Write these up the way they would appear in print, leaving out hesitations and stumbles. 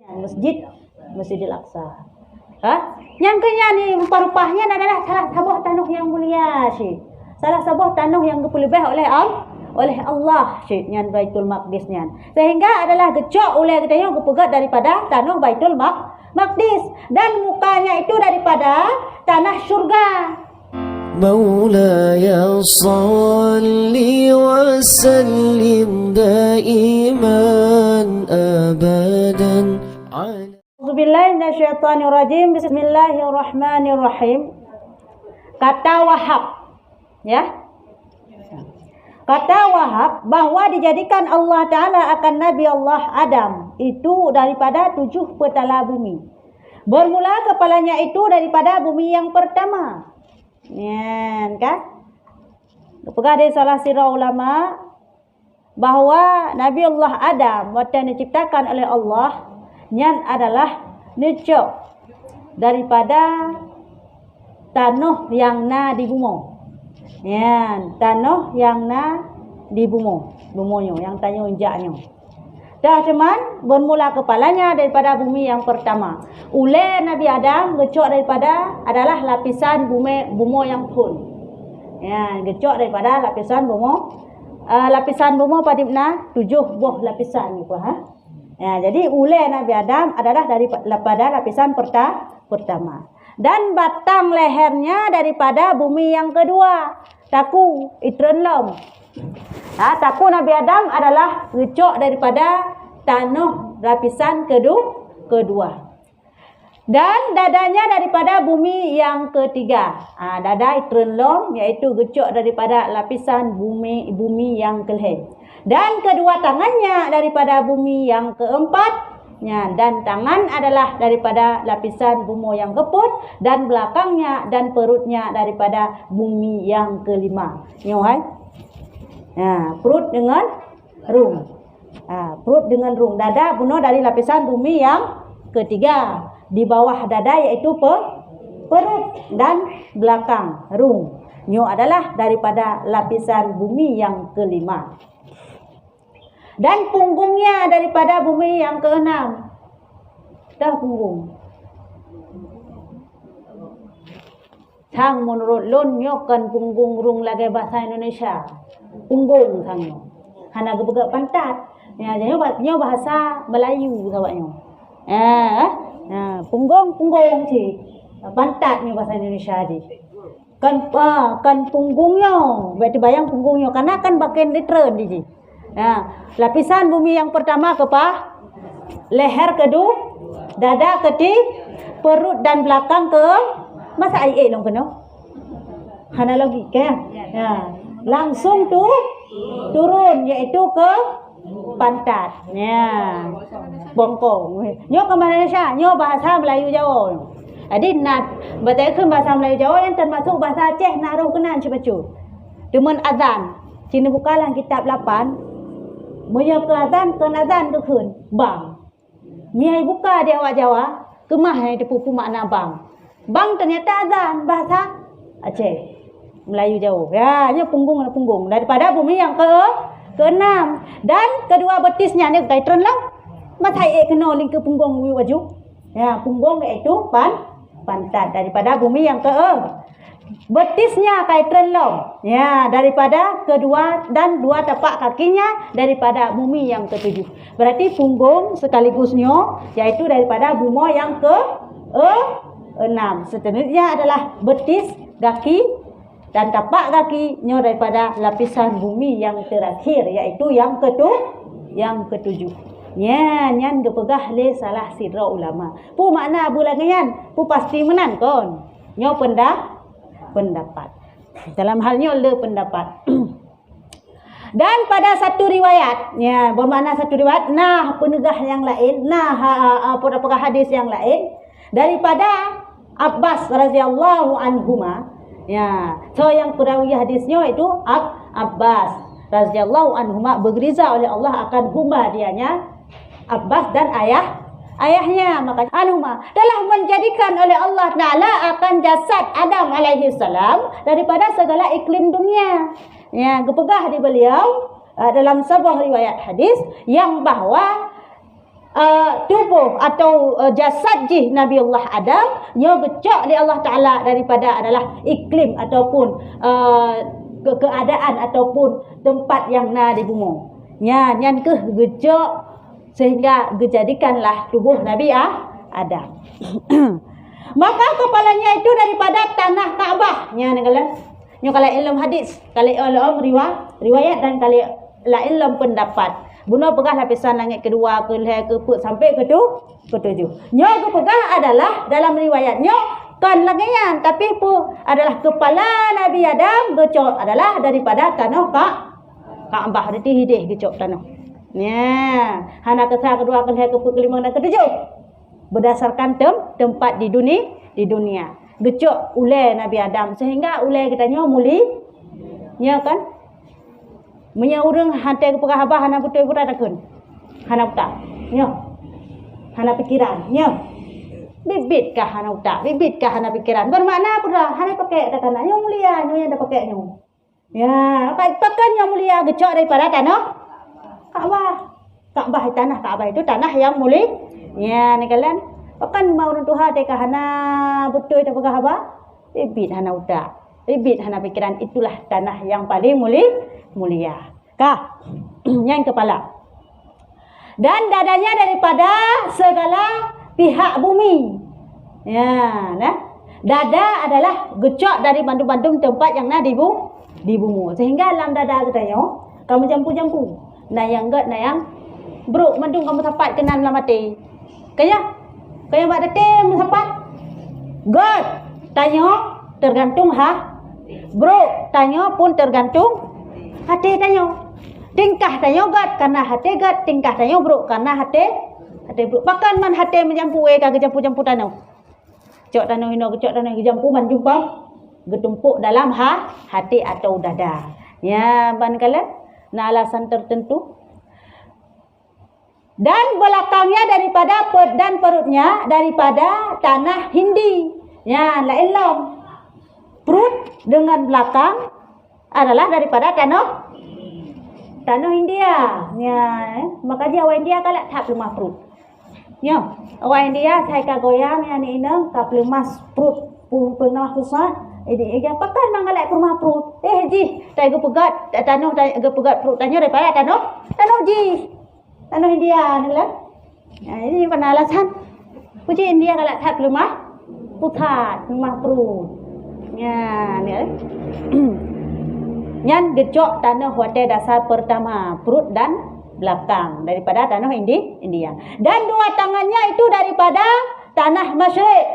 Masjidil Aqsa. Yang kenyang ni rupa-rupanya adalah salah sebuah tanah yang mulia syekh. Salah sebuah tanah yang dipelebih oleh Allah syekh nyan Baitul Maqdis nyan. Sehingga adalah gecok oleh katanya kepegat daripada tanah Baitul Maqdis dan mukanya itu daripada tanah syurga. مولاي صل وسلم دائما أبدا Bismillahirrahmanirrahim. Bismillahirrahmanirrahim. Kata Wahab, ya. Kata Wahab bahwa dijadikan Allah Ta'ala akan Nabi Allah Adam itu daripada 7 petala bumi. Bermula kepalanya itu daripada bumi yang pertama. Ya, kan? Apakah ada salah sirah ulama bahwa Nabi Allah Adam waktu diciptakan oleh Allah nyan adalah necok daripada tanah yang na di bumi. Ya, tanah yang na di bumi, bumonyo yang tanya unjaknya. Dah cuman bermula kepalanya daripada bumi yang pertama. Ule Nabi Adam gecok daripada adalah lapisan bumi yang pun. Ya, gecok daripada lapisan bumi padimna 7 buah lapisan gitu Ya, jadi ule Nabi Adam adalah daripada lapisan pertama. Dan batang lehernya daripada bumi yang kedua. Taku itrenlom. Taku Nabi Adam adalah gecok daripada tanah lapisan kedua. Dan dadanya daripada bumi yang ketiga. Dada itrenlom iaitu gecok daripada lapisan bumi yang kelih. Dan kedua tangannya daripada bumi yang keempat. Dan tangan adalah daripada lapisan bumi yang keput. Dan belakangnya dan perutnya daripada bumi yang kelima. Perut dengan rung. Perut dengan rung. Dada bunuh dari lapisan bumi yang ketiga. Di bawah dada iaitu perut dan belakang rung. Nyo adalah daripada lapisan bumi yang kelima. Dan punggungnya daripada bumi yang keenam. Dah punggung. Sang menurut lun nyokan punggung rung lagi bahasa Indonesia. Punggung sangnya. Hana gebegak pantat. Ya, jadi bahasa Melayu sawaknya. Punggung sih. Pantatnya bahasa Indonesia aja. Kan punggungnya. Berarti bayang punggungnya karena kan bagian literen di. Lapisan bumi yang pertama leher kedua, dada ketiga, perut dan belakang ke masa ai long kena. Hana logika ya. Langsung turun iaitu ke pantat. Bongkong. Nyo ke Malaysia, nyo bahasa Melayu Jawa. Jadi berarti bahasa Melayu Jawa yang termasuk bahasa Aceh naruh kenan cepacu. Demen azan. Cina bukalah kitab 8. Moyo ke azan ke khun bang. Miai buka di awak Jawa, kemah yang dipupu makna bang. Bang ternyata azan bahasa Aceh. Melayu Jawa. Ya, nya punggung daripada bumi yang ke-6 dan kedua betisnya ni kaitran lah. Mata kena link ke punggung waju. Ya, punggung iaitu pantat daripada bumi yang betisnya kaitran long. Ya, daripada kedua dan 2 tapak kakinya daripada bumi yang ke-7. Berarti punggung sekaligusnya yaitu daripada bumi yang ke-6. Seterusnya adalah betis, kaki dan tapak kakinya daripada lapisan bumi yang terakhir yaitu yang ke-7. Nyan gepegah le salah sidra ulama. Pu makna bulangan pu pasti menan kon. Nyo pendapat. Dalam halnya le pendapat. Dan pada satu riwayat, bermakna satu riwayat, penegah yang lain, apakah hadis yang lain daripada Abbas radhiyallahu anhuma. So yang perawi hadisnya itu Abbas radhiyallahu anhuma bergeriza oleh Allah akan huma dianya Abbas dan ayahnya, maka anhuma telah menjadikan oleh Allah Ta'ala akan jasad Adam alaihi salam daripada segala iklim dunia. Kepegah di beliau dalam sebuah riwayat hadis yang bahwa tubuh atau jasad jih Nabi Allah Adam nya gecok di Allah Taala daripada adalah iklim ataupun keadaan ataupun tempat yang na di bumi. Nya nyan ke gecok sehingga dijadikanlah tubuh Nabi Adam. Maka kepalanya itu daripada tanah Kaabah. Nya ni kalau ilmu hadis, kalau ilmu riwayat dan kalau ilmu pendapat. Buna pegah lapisan langit kedua, ke leher, ke perut sampai ke tujuh. Nya ke pegah adalah dalam riwayatnya kan langian, tapi pun adalah kepala Nabi Adam gecok adalah daripada tanah Kaabah. Berarti hidih gecok tanah. Ya, hana kesah kedua, ke leher, ke perut, kelima dan ketujuh. Berdasarkan tempat di dunia. Gecok ulai Nabi Adam sehingga ulai katanya muli. Ya kan? Punya orang hantai ke pegah abah hana betul pura takun. Hana utak. Nya. Hana pikiran. Nya. Bibit kah hana utak? Bibit kah hana pikiran? Bermakna pura hana pakai kata yang mulia, yang dah pakai nya. Ya, pakai yang mulia gecok daripada tanah Kaabah. Kaabah tanah Kaabah itu tanah yang mulia. Ya, ni kalian pakan mau orang Tuhan deka hana betul dah pegah abah. Bibit hana utak. Bibit hana pikiran, itulah tanah yang paling mulia. Kah? Yang kepala. Dan dadanya daripada segala pihak bumi. Ya, nah. Dada adalah gecok dari bandum-bandum tempat yang na di bumi. Sehingga dalam dada katanya, kamu jampu-jampu. Nah yang gad, nah yang bro, mandung kamu sapat kenan dalam mati. Kaya buat detik sapat. Gad, tanya tergantung bro, tanya pun tergantung hati tanya. Tingkah tanya gad karena hati gad, tingkah tanya bro karena hati bro. Bahkan man hati menjampu ke jampu-jampu tanah. Cok tanah hino cok tanah jampu man jumpa getumpuk dalam hati atau dada. Ya, ban kala na alasan tertentu. Dan belakangnya daripada dan perutnya daripada tanah Hindi. Ya, la illam. Perut dengan belakang adalah daripada tanah India. Ya, maka dia orang India kalau tak lemah perut. Ya, orang India saya kagoyam yang ini tak lemah perut pernah susah. Ini yang pakai mangalak rumah perut. Ji, saya go pegat tanah go pegat perut tanya daripada tanah ji. Tanah India ni lah. Ini penalasan. Puji India kalau tak lemah pusat, lemah perut. Ya, ni. Nyan gecok tanah hotel dasar pertama, perut dan belakang daripada tanah India. Dan dua tangannya itu daripada tanah Masyriq.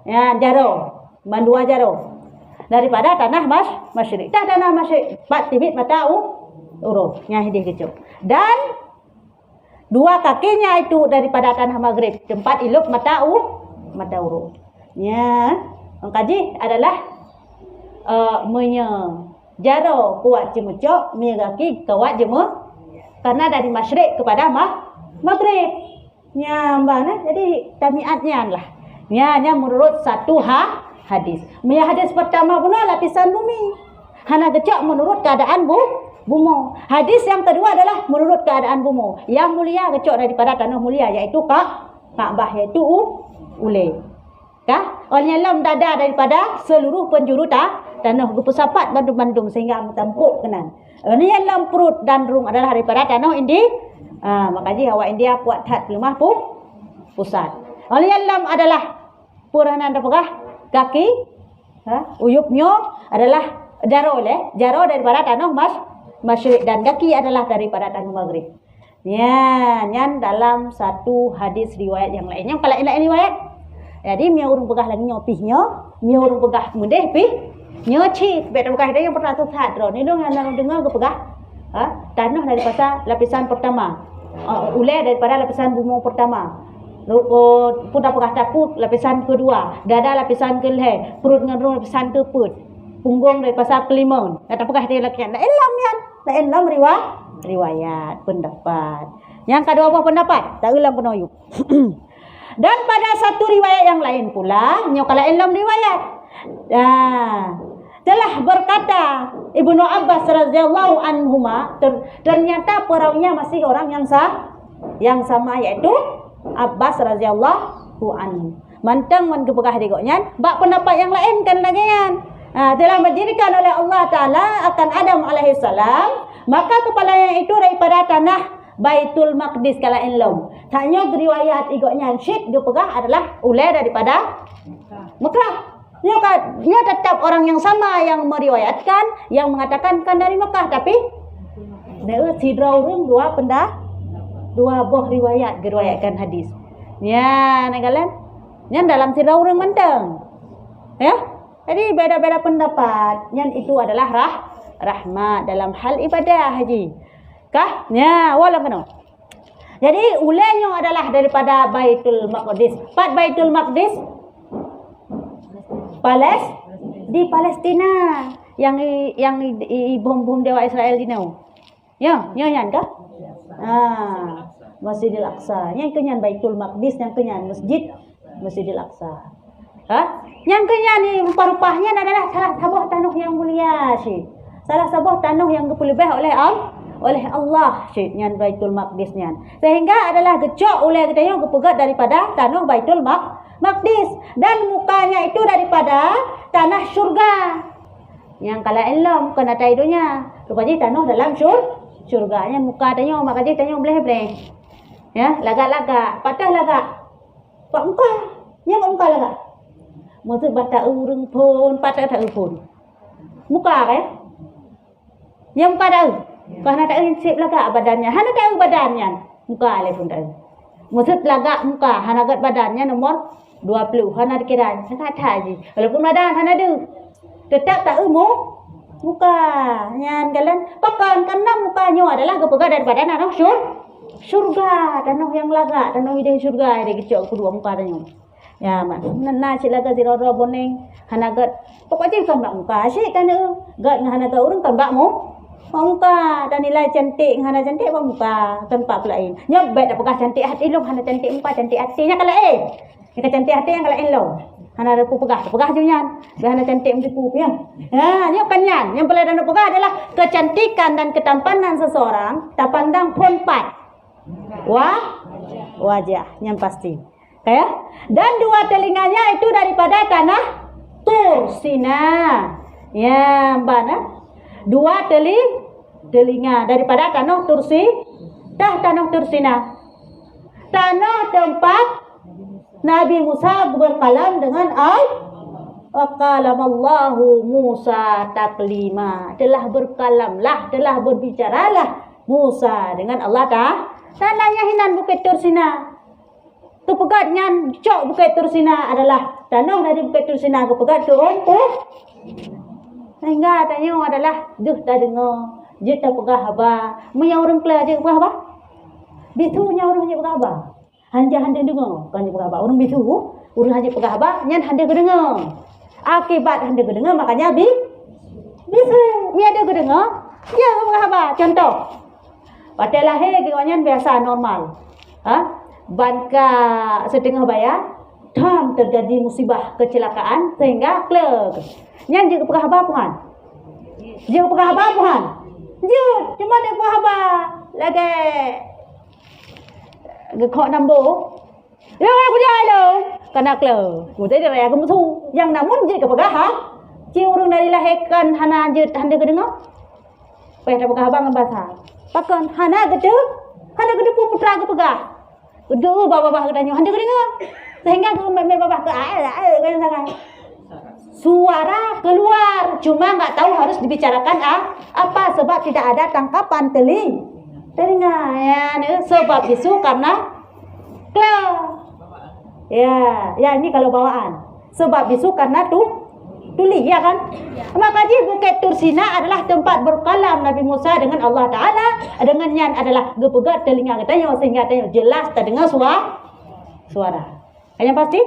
Ya, jaro. Mandua jaro. Daripada tanah Masyriq. Tanah Masyriq 4 tibit mata uruf. Nya hidih gecok. Dan dua kakinya itu daripada tanah Maghrib, tempat iluk mata uruf. Ya, kaji adalah jaro kuat jemucok, kaki kuat jemu karena dari Masyriq kepada Maghrib. Ya, mbak, jadi tabiatnya lah. Ya, menurut satu hadis. Hadis pertama pun lapisan bumi. Hana gecok menurut keadaan bumi. Hadis yang kedua adalah menurut keadaan bumi. Yang mulia gecok daripada tanah mulia iaitu Kaabah iaitu ulai. Kah? Oleh lam dada daripada seluruh penjuru tanah berpesapat bandung-bandung sehingga tampuk kenan. Ini lam perut dan rung adalah daripada tanah India. Makanya awak India kuat hat lemah pusat. Oleh lam adalah puranan dapagah kaki, uyupnya adalah jaro daripada tanah Masyriq dan kaki adalah daripada tanah Maghrib. Ya, nyan dalam satu hadis riwayat yang lainnya. Kalau lain riwayat, jadi mia urung pegah lagi nyopihnya, mia urung pegah mendeh pih, nyoci. Betul pegah dia yang pernah sesat ro. Ni dong yang dengar ke pegah, tanah daripada lapisan pertama, ulai daripada lapisan bumi pertama. Putar pegah takut lapisan kedua, dada lapisan kelih, perut dengan rung lapisan ke perut, punggung daripada kelima. Kata pegah dia lagi. La illam riwayat pendapat. Yang kedua apa pendapat? Tak ulang penoyuk. Dan pada satu riwayat yang lain pula, kalau ilmu riwayat, telah berkata Ibnu Abbas radhiyallahu anhuma, ternyata perawinya masih orang yang Yang sama iaitu Abbas radhiyallahu anhu. Mantang man kepegah digoknya, bak pendapat yang lain kan lagi kan. Telah berdirikan oleh Allah Ta'ala akan Adam alaihissalam, maka kepalanya itu daripada tanah Baitul Maqdis kala enlom. Tanya riwayat igoknya syid dipegah adalah ulai daripada Mekah. Dia tetap orang yang sama yang meriwayatkan, yang mengatakan kan dari Mekah, tapi dia sidrau ring dua buah riwayat geriwayatkan hadis. Ya, nagalan. Yang dalam sidrau ring menteng. Ya. Jadi beda-beda pendapat. Yang itu adalah rahmat dalam hal ibadah haji. Kah? Ya, wala kena. Jadi ulainya adalah daripada Baitul Maqdis. Pat Baitul Maqdis di Palestina yang bom dewa Israel di nau. Ya, nyan kah? Masjidil Aqsa. Yang kenyan Baitul Maqdis, yang kenyan Masjidil Aqsa. Yang kenyan ni rupa-rupanya adalah salah sebuah tanah yang mulia sih. Salah sebuah tanah yang dipelebih oleh Allah nyan Baitul Maqdis nyan. Sehingga adalah gecok oleh katanya kepegat daripada tanah Baitul Maqdis, dan mukanya itu daripada tanah syurga. Yang kala elom kena taidonya. Rupanya tanah dalam syurga nya muka tanya makanya tanya boleh. Ya, lagak-lagak, patah lagak. Pak muka. Nya muka lagak. Maksud bata urung pun patah tak pun. Muka kan? Nya muka dah. Kerana tak insip lagak badannya. Hana tak badannya. Muka le pun tak. Maksud lagak muka, hana gat badannya nomor 20. Hana dikira. Sangat haji. Walaupun badan hana ada. Tetap tak muka. Nyan galan. Pakan karena mukanya adalah kepegat daripada tanah syurga. Tanah yang lagak. Tanah hidang syurga. Dia kecok kedua muka tanya. Ya, mak. Nana cik laga ziroro boneng. Hana gat. Pokoknya kan bak muka. Asyik kan gat hana gat urung kan bak muka dan nilai cantik hana cantik bang muka tanpa lain. Nyobet dah pegah cantik hati long hana cantik muka cantik hatinya kalau Jika cantik hati yang kalau long. Hana ada pegah junyan. Hana cantik menipu ya. Ya, nyok kan yan. Yang boleh dan pegah adalah kecantikan dan ketampanan seseorang tak pandang pompat. Wajah yang pasti. Ya. Dan dua telinganya itu daripada tanah Tur Sina. Ya, mana? Dua telinga daripada tanah tanah Tursina. Tanah tempat Nabi Musa berkalam dengan Waqalamallahu Musa taklima. Telah berkalamlah, telah berbicaralah Musa dengan Allah Tanahnya hinan Bukit Tursina. Kepegatnya cok Bukit Tursina adalah tanah dari Bukit Tursina kepegat turun sehingga tanya adalah duh tak dengar, je tak pegah haba. Menyang orang kelas je pegah haba. Bitunya orang je pegah haba. Hanja dengar kan je pegah haba. Orang bitu, orang hanja pegah haba, nyan handa kedengar. Akibat handa kedengar makanya bitu. Ni ada kedengar, ya pegah haba. Contoh. Pada lahir kewanyan biasa normal. Banka setengah bayar, terjadi musibah kecelakaan sehingga klek. Nyan je pegah haba puan. Dia pegah haba puan. Dia cuma dia pegah haba. Lagi gekok nambo. Dia aku jalo. Kana klek. Mutai dia raya kamu tu. Yang namun je ke pegah ha. Ci urang dari lahirkan hana je handa kedengar. Peh dah pegah haba ngan bahasa. Pakan hana gede. Hana gede putra ke pegah. Gede baba-baba katanya handa kedengar. Sehingga ke baba ke kan sangat. Suara keluar, cuma nggak tahu harus dibicarakan apa sebab tidak ada tangkapan telinga ya, sebab bisu karena ya ini kalau bawaan sebab bisu karena tuli ya kan. Makanya Bukit Tursina adalah tempat berkalam Nabi Musa dengan Allah Ta'ala, dengan yang adalah gepegat telinga katanya sehingga katanya jelas terdengar suara. Yang pasti.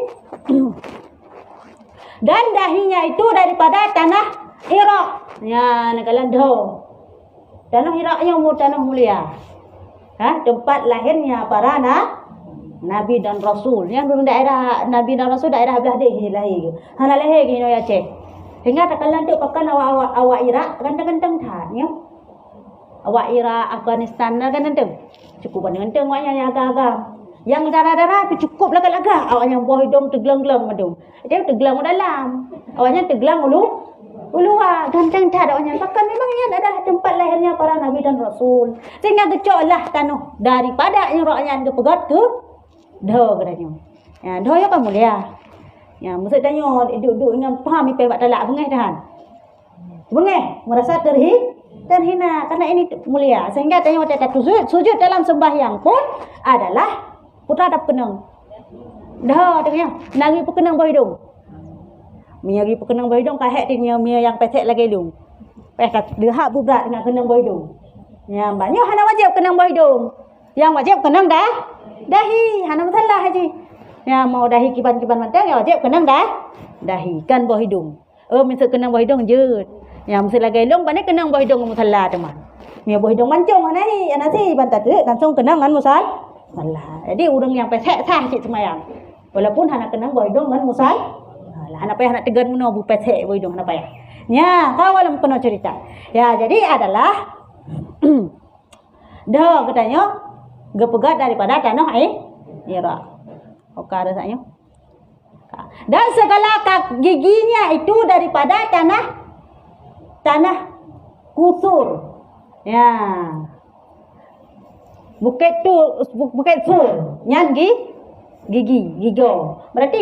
Dan dahinya itu daripada tanah Irak. Ya, negara do. Tanah Irak yang tanah mulia. Tempat lahirnya para nabi dan rasul. Yang belum daerah nabi dan rasul daerah belah deh lahir. Hana lahir gino ya cek. Hingga tak kalan tu pakan awak Irak ganteng-ganteng tanya. Awak Irak Afghanistan ganteng. Cukup dengan tengoknya yang agak-agak. Yang darah-darah tu cukup lagak-lagak. Awaknya buah hidung tergelang-gelang madung. Dia tergelang dalam. Awaknya tergelang luar. Ganteng tak awaknya. Bahkan memang ia adalah tempat lahirnya para nabi dan rasul. Sehingga gecoklah tanah daripada yang awaknya pegat ke dah katanya. Ya, dah ya kan mulia. Ya, maksud tanya duduk dengan faham ipai buat talak bengah dah. Bengah merasa terhina karena ini mulia. Sehingga tanya waktu sujud dalam sembahyang pun adalah putra dah kenang. Dah tengah nari perkenang bawah hidung. Mia gi perkenang bawah hidung kahek dia mia yang pesek lagi hidung. Pesek dia hak berat dengan kenang bawah hidung. Ya banyak hana wajib kenang bawah hidung. Yang wajib kenang dah dahi hana masalah haji. Ya mau dahi kiban-kiban mantang ya wajib kenang dahi kan bawah hidung. Mesti kenang bawah hidung je. Ya mesti lagi hidung pandai kenang bawah hidung masalah teman. Mia bawah hidung mancung hanahi anasi bantat langsung kenang kan musal. Malah. Jadi orang yang pesek sah cik semayang. Walaupun hana kenang bawah hidung kan musal. Lah hana payah nak tegar muna bu pesek bawah hidung hana payah. Ya, kawalam kena cerita. Ya, jadi adalah dah katanya gepegat daripada tanah Irak. Oka rasanya. Dan segala giginya itu daripada tanah kusur. Ya. Bukit sur nyan gigo berarti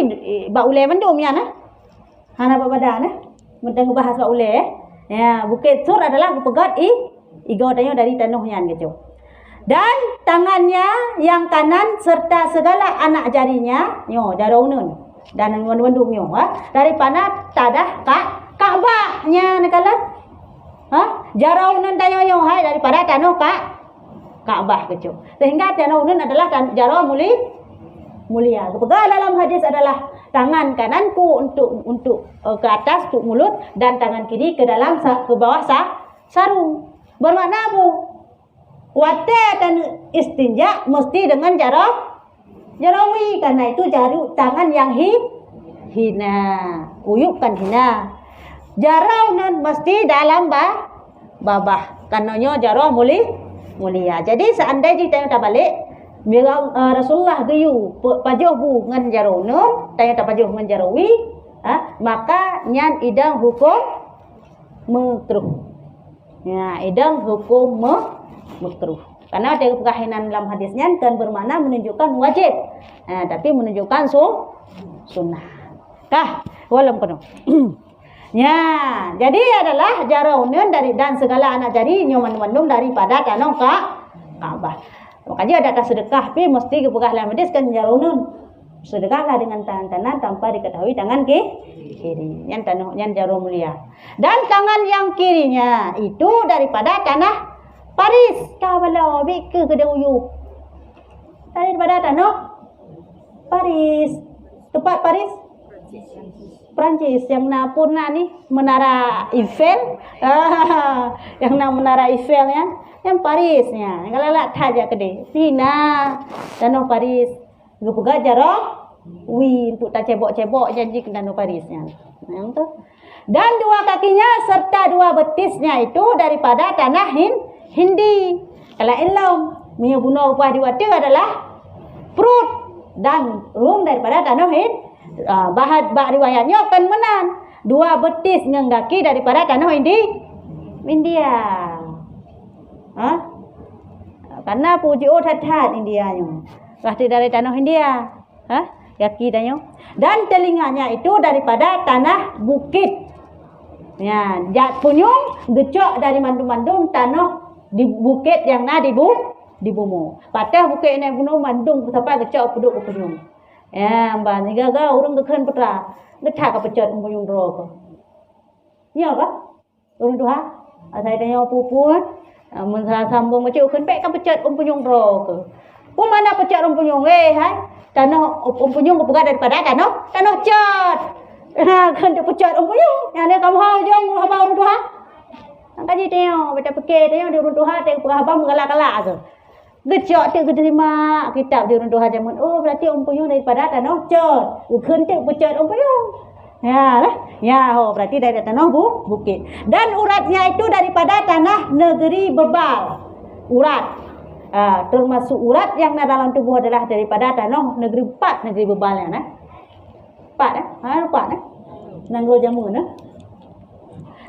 ba ule mandum ya nah hana babada nah mendang bahas ba ule ya bukit sur adalah pegat igo tanya dari tanah nyan gitu dan tangannya yang kanan serta segala anak jarinya nyo jaraunun dan mandum nyo daripada tadah Ka'bahnya nekalan jaraunan tanya nyo hai daripada tanah Ka'bah kecil. Sehingga tanah adalah jarah mulia. Pegang dalam hadis adalah tangan kananku untuk ke atas untuk mulut dan tangan kiri ke dalam ke bawah sarung. Bermakna apa? Wate dan istinja mesti dengan jarawi karena itu tangan yang hina. Uyuk kan hina. Jaraunan mesti dalam babah. Karenanya jarah mulia. Jadi seandainya kita tak balik, bila Rasulullah gayu pajuh bu ngan jarunun, tanya tak pajuh ngan jarawi, maka nyan idang hukum makruh. Ya, idang hukum makruh. Karena ada perkahinan dalam hadisnya kan bermakna menunjukkan wajib, tapi menunjukkan sunnah. Kah, walam penuh. Ya, jadi adalah jaraunan dan segala anak jari nyoman-mandum daripada tanah Ka'bah. Makanya ada sedekah tapi mesti kepegah dalam hadis kan jaraunan. Sedekahlah dengan tangan kanan tanpa diketahui tangan kiri. Yang jarum mulia. Dan tangan yang kirinya itu daripada tanah Paris. Kawala bik ke uyu. Daripada tanah Paris. Tempat Paris Prancis yang purna nih menara Eiffel yang menara Eiffel ya yang Parisnya kalau lah aja kede Cina danau Paris gepega jarah untuk tak cebok-cebok janji ke danau Parisnya yang tu dan dua kakinya serta dua betisnya itu daripada tanah Hindi kalau ilmu punya bunuh upah diwati adalah perut dan rum daripada tanah Hindi bahad riwayatnya akan menan dua betis ngenggaki daripada tanah India. Karena puji that Indianya. Pasti dari tanah India. Kaki tanya. Dan telinganya itu daripada tanah bukit. Ya, jat punyung gecok dari mandum-mandum tanah di bukit yang di bumi. Patah bukit ini bunuh mandum sampai gecok puduk punyung. Ya, mbak ni gaga orang kekhen putra, ngetak kepecat umpuyung roko. Iya kah? Orang tuha, saya tanya pupun, mensalah sambung macam kekhen pek kepecat umpuyung roko. Pun mana pecat umpuyung hai? Tanah umpuyung berpegat daripada tanah cat. Kan dia pecat umpuyung, yang dia kamu hau jong abang orang tuha. Angkat je tengok, baca pekeh tengok dia orang tuha tengok abang mengalak-alak tu. Gecok tu terima kitab di runduh jaman. Oh berarti umpuyung daripada tanah cat. Ukun tu pecat umpuyung. Ya lah. Ya berarti dari tanah bukit. Dan uratnya itu daripada tanah negeri Bebal. Urat. Termasuk urat yang dalam tubuh adalah daripada tanah negeri 4 negeri bebalan 4 Nanggro jamu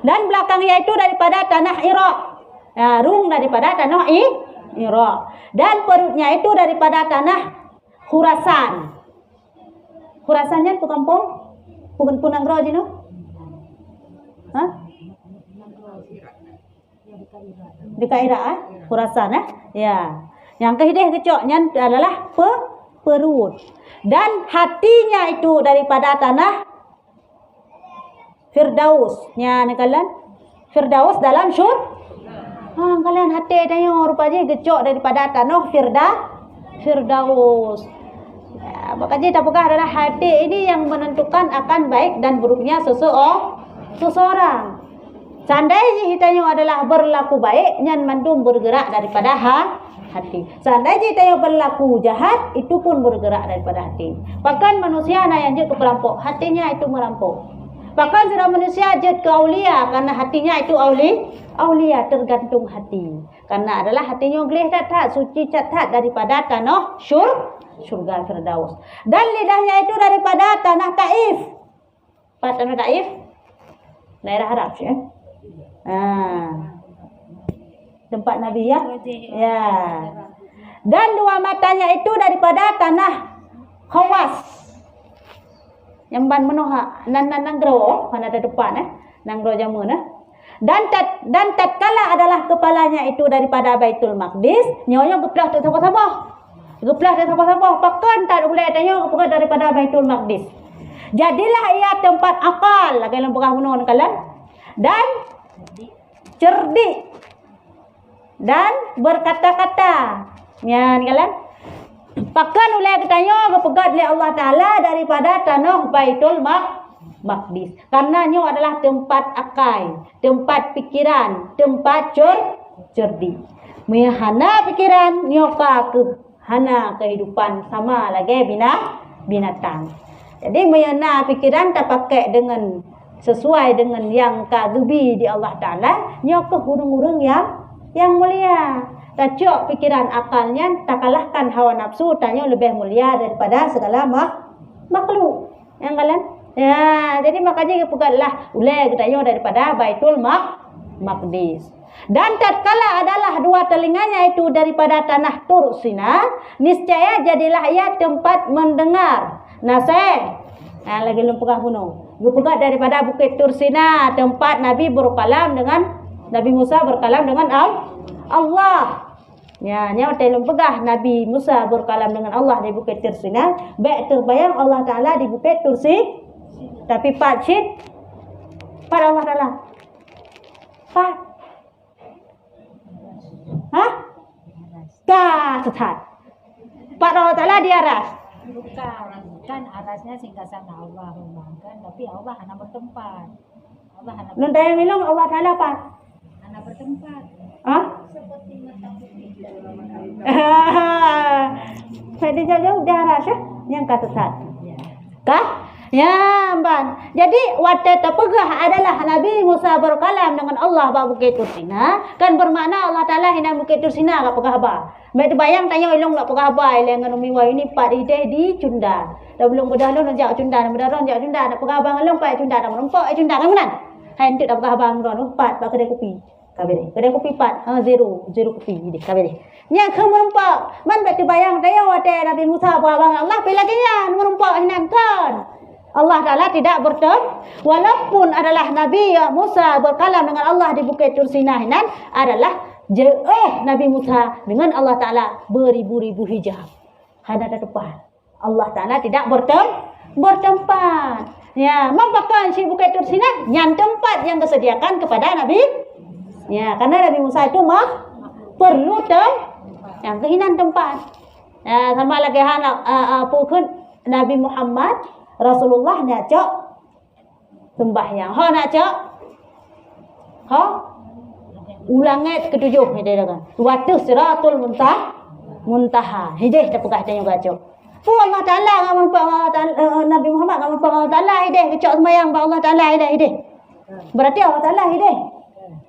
dan belakangnya itu daripada tanah Iraq. Rung daripada tanah Iraq dan perutnya itu daripada tanah Khurasan. Khurasannya tu kampung bukan Punanggro je no? Dekat Iraq Khurasan ya. Yang kehidih kecoknya adalah perut. Dan hatinya itu daripada tanah Firdaus. Nya ni kalian Firdaus dalam kalian hati tanya rupanya kecok daripada tanah Firdaus. Makanya apakah adalah hati ini yang menentukan akan baik dan buruknya seseorang. Seandainya hitanya adalah berlaku baik, nyan mandum bergerak daripada hati. Seandainya hitanya berlaku jahat, itu pun bergerak daripada hati. Bahkan manusia yang jatuh ke perampok, hatinya itu merampok. Bahkan sudah manusia jatuh ke aulia, karena hatinya itu aulia tergantung hati. Karena adalah hatinya gelih catat, suci catat daripada tanah surga Firdaus. Dan lidahnya itu daripada tanah Taif. Tanah Taif, daerah Arab ya. Tempat Nabi ya. Dan dua matanya itu daripada tanah Khawas. Yang ban menoha nanggro kan ada depan nanggro jamu dan tatkala adalah kepalanya itu daripada Baitul Maqdis, nyonya geplah tu sabah-sabah. Geplah tu sabah-sabah, pakan tak boleh tanya kepada daripada Baitul Maqdis. Jadilah ia tempat akal, lagi lempah menon kalian. Dan cerdik dan berkata-kata. Ya kalian. Pakan oleh katanya kepegat oleh Allah Taala daripada tanah Baitul Maqdis. Karena nyo adalah tempat akal, tempat pikiran, tempat cerdik. Hana pikiran nyo hana kehidupan sama lagi binatang. Jadi menyenang pikiran tak pakai dengan sesuai dengan yang kagebi di Allah Ta'ala, nyo ke hurung-hurung yang mulia. Tacok pikiran akalnya, tak kalahkan hawa nafsu, tanya lebih mulia daripada segala makhluk. Yang kalian? Ya, jadi makanya kepegatlah ulai katanya daripada Baitul Maqdis. Dan tatkala adalah dua telinganya itu daripada tanah Tursina, niscaya jadilah ia tempat mendengar nasihat. Lagi lempah gunung. Gupegat daripada Bukit Tursina, tempat Nabi Musa berkalam dengan Allah. Ya, telung pegah Nabi Musa berkalam dengan Allah di Bukit Tursina. Baik terbayang Allah Ta'ala di Bukit Tursi. Tapi pada Allah Ta'ala. Sesat. Pada Allah Ta'ala di aras. Bukan, kan arasnya singgasan Allah memangkan, tapi Allah hanya bertempat. Nundai bilang Allah Ta'ala apa? Hanya bertempat. Seperti Saya jauh di aras ya, yang sesat. Ya, Ban. Jadi waktu terpegah adalah Nabi Musa berkalam dengan Allah di Bukit Tursina, kan bermakna Allah Ta'ala hina Bukit Tursina tak pegah apa. Mek bayang tanya ilong tak pegah apa, ilong nganu miwa ini pat ide di Cunda. Dah belum bedah lo nak Cunda, nak bedah ron Cunda, nak pegah abang ilong pat Cunda, nak merempok Cunda kan menan. Hai entuk tak pegah abang ron pat bak kedai kopi. Kabeh. Kedai kopi pat, zero kopi ni kabeh. Nya ke merempok. Man mek bayang tanya waktu Nabi Musa abang Allah pi lagi nya merempok hinan kan. Allah Ta'ala tidak walaupun adalah Nabi Musa berkalam dengan Allah di Bukit Tursina hinan adalah Nabi Musa dengan Allah Ta'ala beribu-ribu hijab. Hada depan. Allah Ta'ala tidak bertempat. Ya, mampakan si Bukit Tursina yang tempat yang disediakan kepada Nabi. Ya, karena Nabi Musa itu perlu yang keinginan tempat. Ya, sama lagi pukul Nabi Muhammad Rasulullah nak cak sembahyang. Nak cak ulang ayat ke-7 dia kan. Wa siratul muntaha. Hidayah tak pegah tanya baca. Allah Taala ngamun Nabi Muhammad ngamun Allah Taala hidayah ke cak sembahyang Allah Taala hidayah. Berarti Allah Taala hidayah.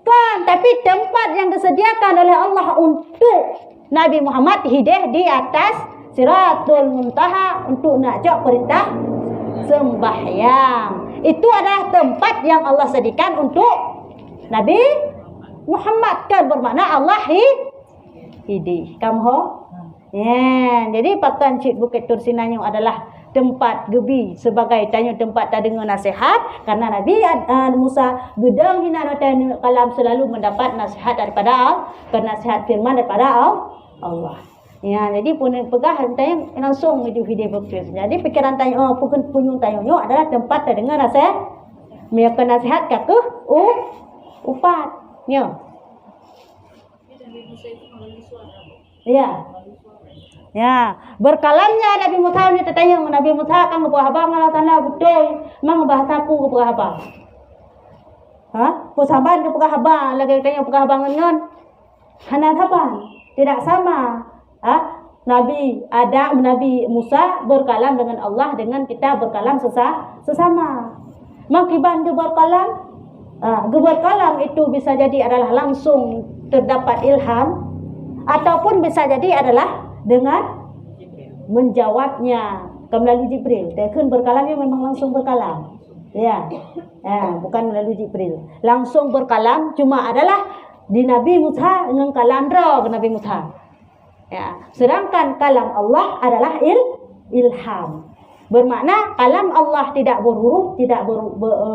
Kan, tapi tempat yang disediakan oleh Allah untuk Nabi Muhammad hidup di atas Siratul Muntaha untuk nak jawab perintah sembahyang. Itu adalah tempat yang Allah sediakan untuk Nabi Muhammad, kan bermakna Allah hidup. Kamu ho? Ya, jadi pakan Cik Bukit Tur Sinanyong adalah tempat gebi sebagai tanya tempat tak dengar nasihat, karena Nabi Musa gedang hina dan kalam selalu mendapat nasihat daripada Allah, nasihat firman daripada Allah. Ya, jadi pun pegah tanya langsung video berkris. Jadi pikiran tanya punyung tanya adalah tempat tak dengar nasihat. Mereka nasihat ke upat. Ya. Ya. Ya, berkalamnya Nabi Musa ni tertanya Nabi Musa kan buah abang Allah Taala betul mang bahasa aku ke buah abang. Pusaban ke buah abang lagi tanya buah abang ngan. Hana saban tidak sama. Nabi Adam, Nabi Musa berkalam dengan Allah dengan kita berkalam sesama. Makiban dia berkalam itu bisa jadi adalah langsung terdapat ilham ataupun bisa jadi adalah dengan menjawabnya melalui Jibril. Tekun berkalamnya memang langsung berkalam. Ya. Bukan melalui Jibril. Langsung berkalam cuma adalah di Nabi Musa dengan kalam roh Nabi Musa. Ya. Sedangkan kalam Allah adalah ilham. Bermakna kalam Allah tidak berhuruf, tidak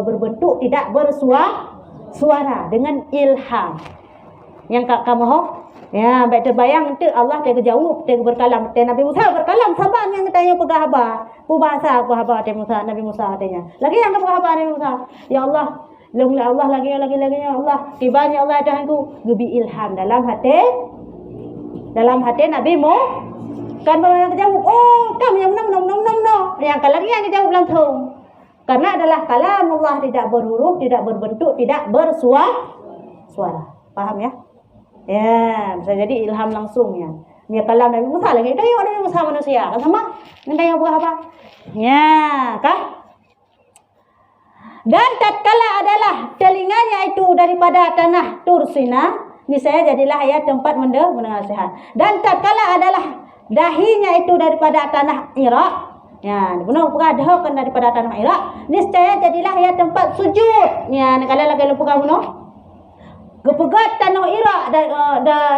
berbentuk, tidak bersuara dengan ilham. Yang kamu ho? Ya, baik terbayang nanti Allah dia jawab, dia berkalam. Dia Nabi Musa berkalam, sabar yang tanya pegah haba. Bahasa haba dia Musa, Nabi Musa katanya. Lagi yang pegah haba Nabi Musa. Ya Allah, lunglah Allah lagi ya Allah. Tibanya Allah dahanku gebi ilham dalam hati Nabi Mu. Kan orang jawab, kamu yang nom. Yang lagi yang dijawab langsung. Karena adalah kalam Allah tidak berhuruf, tidak berbentuk, tidak bersuara. Paham ya? Ya, bisa jadi ilham langsung ya. Dia kalam Nabi Musa lagi. Dia yang Nabi Musa manusia. Kan sama? Dia yang buat apa? Ya, kah? Dan tatkala adalah telinganya itu daripada tanah Tursina, niscaya jadilah ia tempat mendengar nasihat. Dan tatkala adalah dahinya itu daripada tanah Irak, ya, benar kan daripada tanah Irak, niscaya jadilah ia tempat sujud. Ya, kalau lagi lupa kamu Gepegat tanah Irak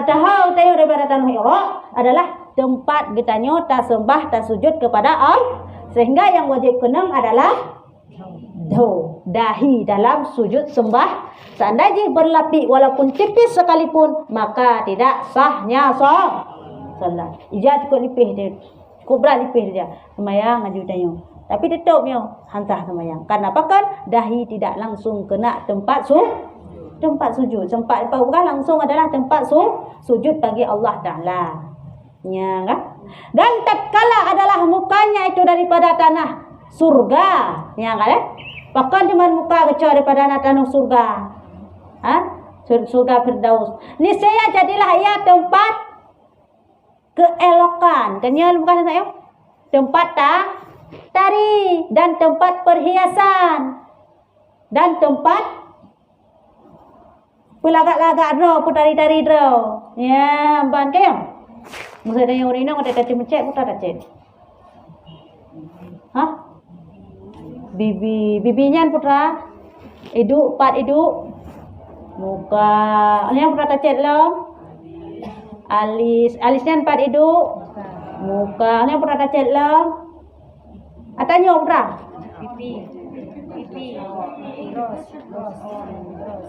dahau tayo daripada tanah Irak adalah tempat getanyo tak sembah tak sujud kepada Allah, sehingga yang wajib kenang adalah dahi dalam sujud sembah. Seandainya berlapik walaupun tipis sekalipun maka tidak sahnya solat. Ijat kau lipih dia, kau berat lipih dia semayang ngaju tayo. Tapi tetapnya hantah semayang. Karena apa kan dahi tidak langsung kena tempat sujud. Tempat bukan langsung adalah tempat sujud bagi Allah Ta'ala. Ya kan? Dan tatkala adalah mukanya itu daripada tanah surga. Ya kan? Bahkan cuma muka kecil daripada tanah surga. Surga Firdaus. Niscaya jadilah ia tempat keelokan. Kenyal bukan saya? Tempat tari dan tempat perhiasan dan tempat pelagak-lagak draw, putari-tari draw. Ya, ban kayo. Masa ada yang orang ini ada kacau mencet, putar kacet. Bibinya putra. Iduk, pat iduk. Muka. Yang putra kacet lo. Alisnya pat iduk. Muka. Yang putra kacet lo. Atanya putra. Pipi.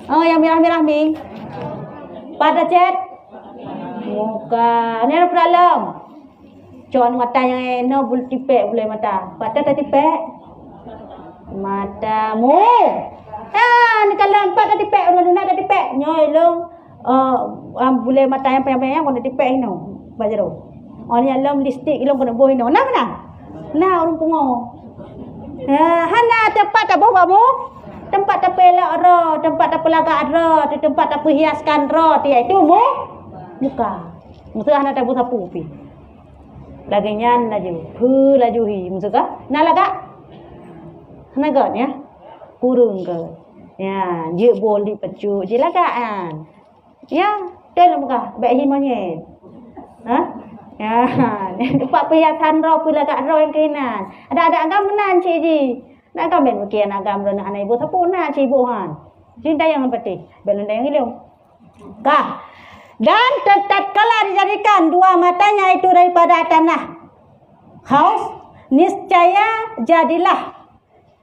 Yang merah-merah ni. Pada cet. Muka. Ni ada dalam. Cuan mata yang eno boleh tipek boleh mata. Pada tak tipek. Matamu. Ni kalau empat tak tipek, orang tak tipek. Nyoy long. Boleh mata yang payang-payang kau tak tipek ino. Bajaro. Orang yang long listrik long kau nak boh ino. Nah orang pungo. Hana tempat tak bawa tempat tak pelak roh, tempat tak pelagak roh, tempat tak perhiaskan roh, dia itu muka. Muka hana tak sapu pi. Lagi nyan laju hi muka. Nah lagak. Hana gat ya. Kurung ke. Ya, dia boleh pecu je lagak kan. Ya, tel muka, baik hi monyet. Ha? Ya, tempat perhiasan roh pula kat roh yang kainan. Ada agam menan cik ji. Nak agam ben bekian agam roh anak ibu sapu na cik ibu han. Cinta yang peti. Belum yang hilang. Kah. Dan tatkala dijadikan dua matanya itu daripada tanah haus, niscaya jadilah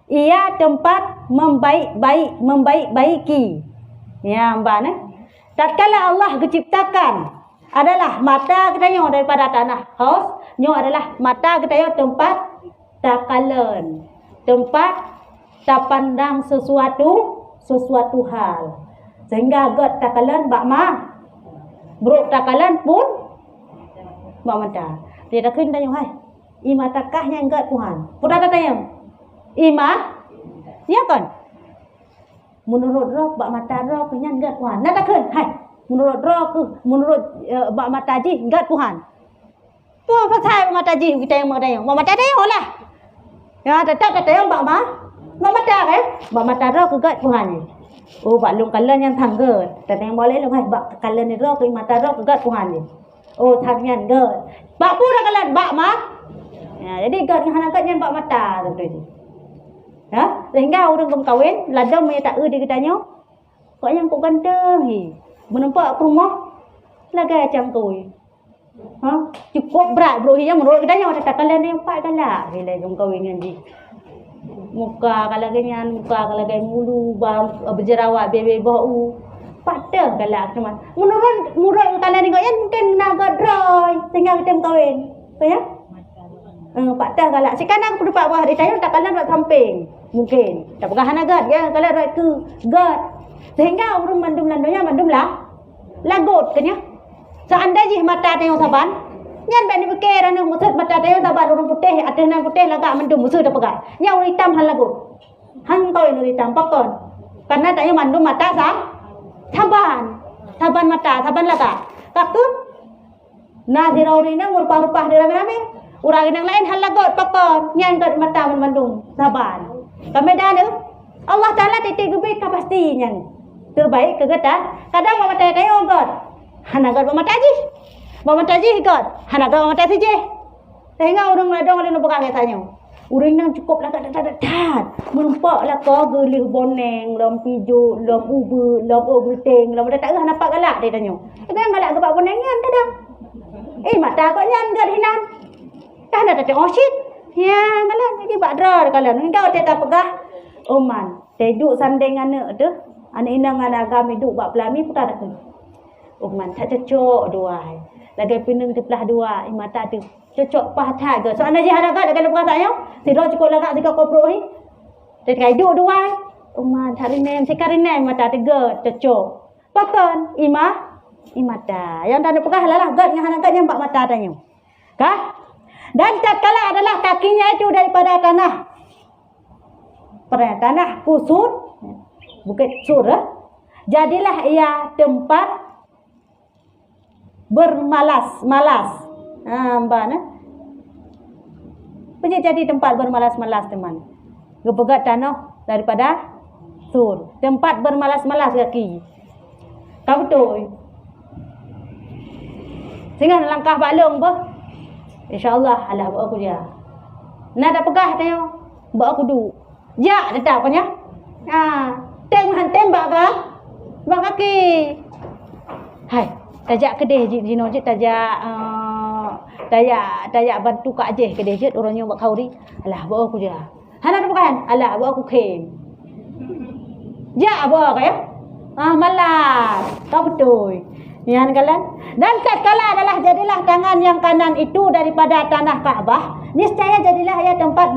ia tempat membaik-baiki. Ya, mbak ne. Tatkala Allah menciptakan adalah mata kita yang daripada tanah haus, nyo adalah mata kita yang tempat takalan, tempat tak pandang sesuatu hal. Sehingga god takalan bakma, buruk takalan pun bak mata. Dia dah kena tanya hai. Ima takah yang god Tuhan. Pun ada tanya. Ima, ya kan? Menurut roh bak mata roh kenyan god Tuhan. Nak takkan hai. Menurut roh ke, menurut bak mata ji god Tuhan. Tu pasal bak mata ji kita yang mengatakan. Bak mata dia lah. Ya, tetap kata yang bak mata kan? Bak mata roh ke god Tuhan ni. Oh, bak lung kalan yang tangga. Tata yang boleh lu hai bak kalan ni roh ke mata roh ke god Tuhan ni. Oh, tangyan god. Bak pura kalan bak ya, jadi god yang hanakat yang bak mata tu tu. Ya, sehingga orang kawin ladang punya tak dia katanya. Kok yang kok ganteng ni. Menampak ke rumah lagai macam tu. Ha? Cukup berat bro yang menurut katanya kata kalian ni empat galak bila jom kawin dengan dia. Muka kalau ganyan, muka kalau gay mulu, berjerawat, bebe bau. Patah galak teman. Menurut kalian ni kalian mungkin naga dry tinggal kita kawin. Betul ya? Patah galak. Sekarang aku dapat buah ditanya tak kalian buat samping. Mungkin. Tak pegang naga ya kalau right ke god. Sehingga orang mandum landonya mandum lah lagot kan ya. Seandainya mata tengok saban, nyan bani bekir anu musud mata tengok saban orang putih atas nan putih lagak mandum musud dah pegang. Nya orang hitam hal lagot. Hang kau yang hitam pakon. Karena tanya mandum mata saban mata, saban lagak. Takut nah diraurina rupa-rupa dirame-rame. Orang yang lain hal lagot pakon. Nyan kat mata mandum saban. Kami dah ada Allah Taala titik gebik pastinya. Terbaik ke kita. Kadang mama tanya kayo god. Hanagat mama taji. Mama taji god. Hanagat mama taji je. Sehingga orang ladang ada nak pegang tanya. Orang nang cukup lah tak menumpak lah kau gelih boneng, lam pijo, lam ubu, lam obuteng, lam tak nampak galak dia tanya. Kadang galak gebak bonengan kadang. Mata kau nyan gad hinan. Dah nak tak shit. Ya, galak ni bak drar kalian. Engkau tak pegah. Oman, teduk sandeng anak tu. Anak inang anak agam hidup buat pelami pun tak ada. Man tak cocok dua. Lagi pinang tepelah dua. Mata tu cocok pahat ke. So anak je ada kat kalau perasaan tidak cukup lagak jika kopro ni. Dia hidup dua. Man tak rinem sekarinem mata tiga cocok. Pakan imata. Yang tak ada pegah lah gat dengan anak yang bak mata tanya. Kah? Dan tatkala adalah kakinya itu daripada tanah kusut. Bukit Surah. Jadilah ia tempat bermalas-malas. Mbak nah. Jadi tempat bermalas-malas teman. Gepegat tanah daripada sur. Tempat bermalas-malas kaki. Kau betul. Sehingga langkah balong bah. InsyaAllah alah buat aku dia. Nak dah pegah tanya. Buat aku duduk. Ya, dah tahu kan ya? Tembak ke? Bak kaki. Hai, tajak kedeh jino je tajak bantu kak je kedeh je orangnya buat kauri. Alah buat aku je. Hana bukan? Alah buat aku kem. Ja buat ya? Malas. Kau betul. Yang kalian dan tatkala adalah jadilah tangan yang kanan itu daripada tanah Kaabah, niscaya jadilah ia tempat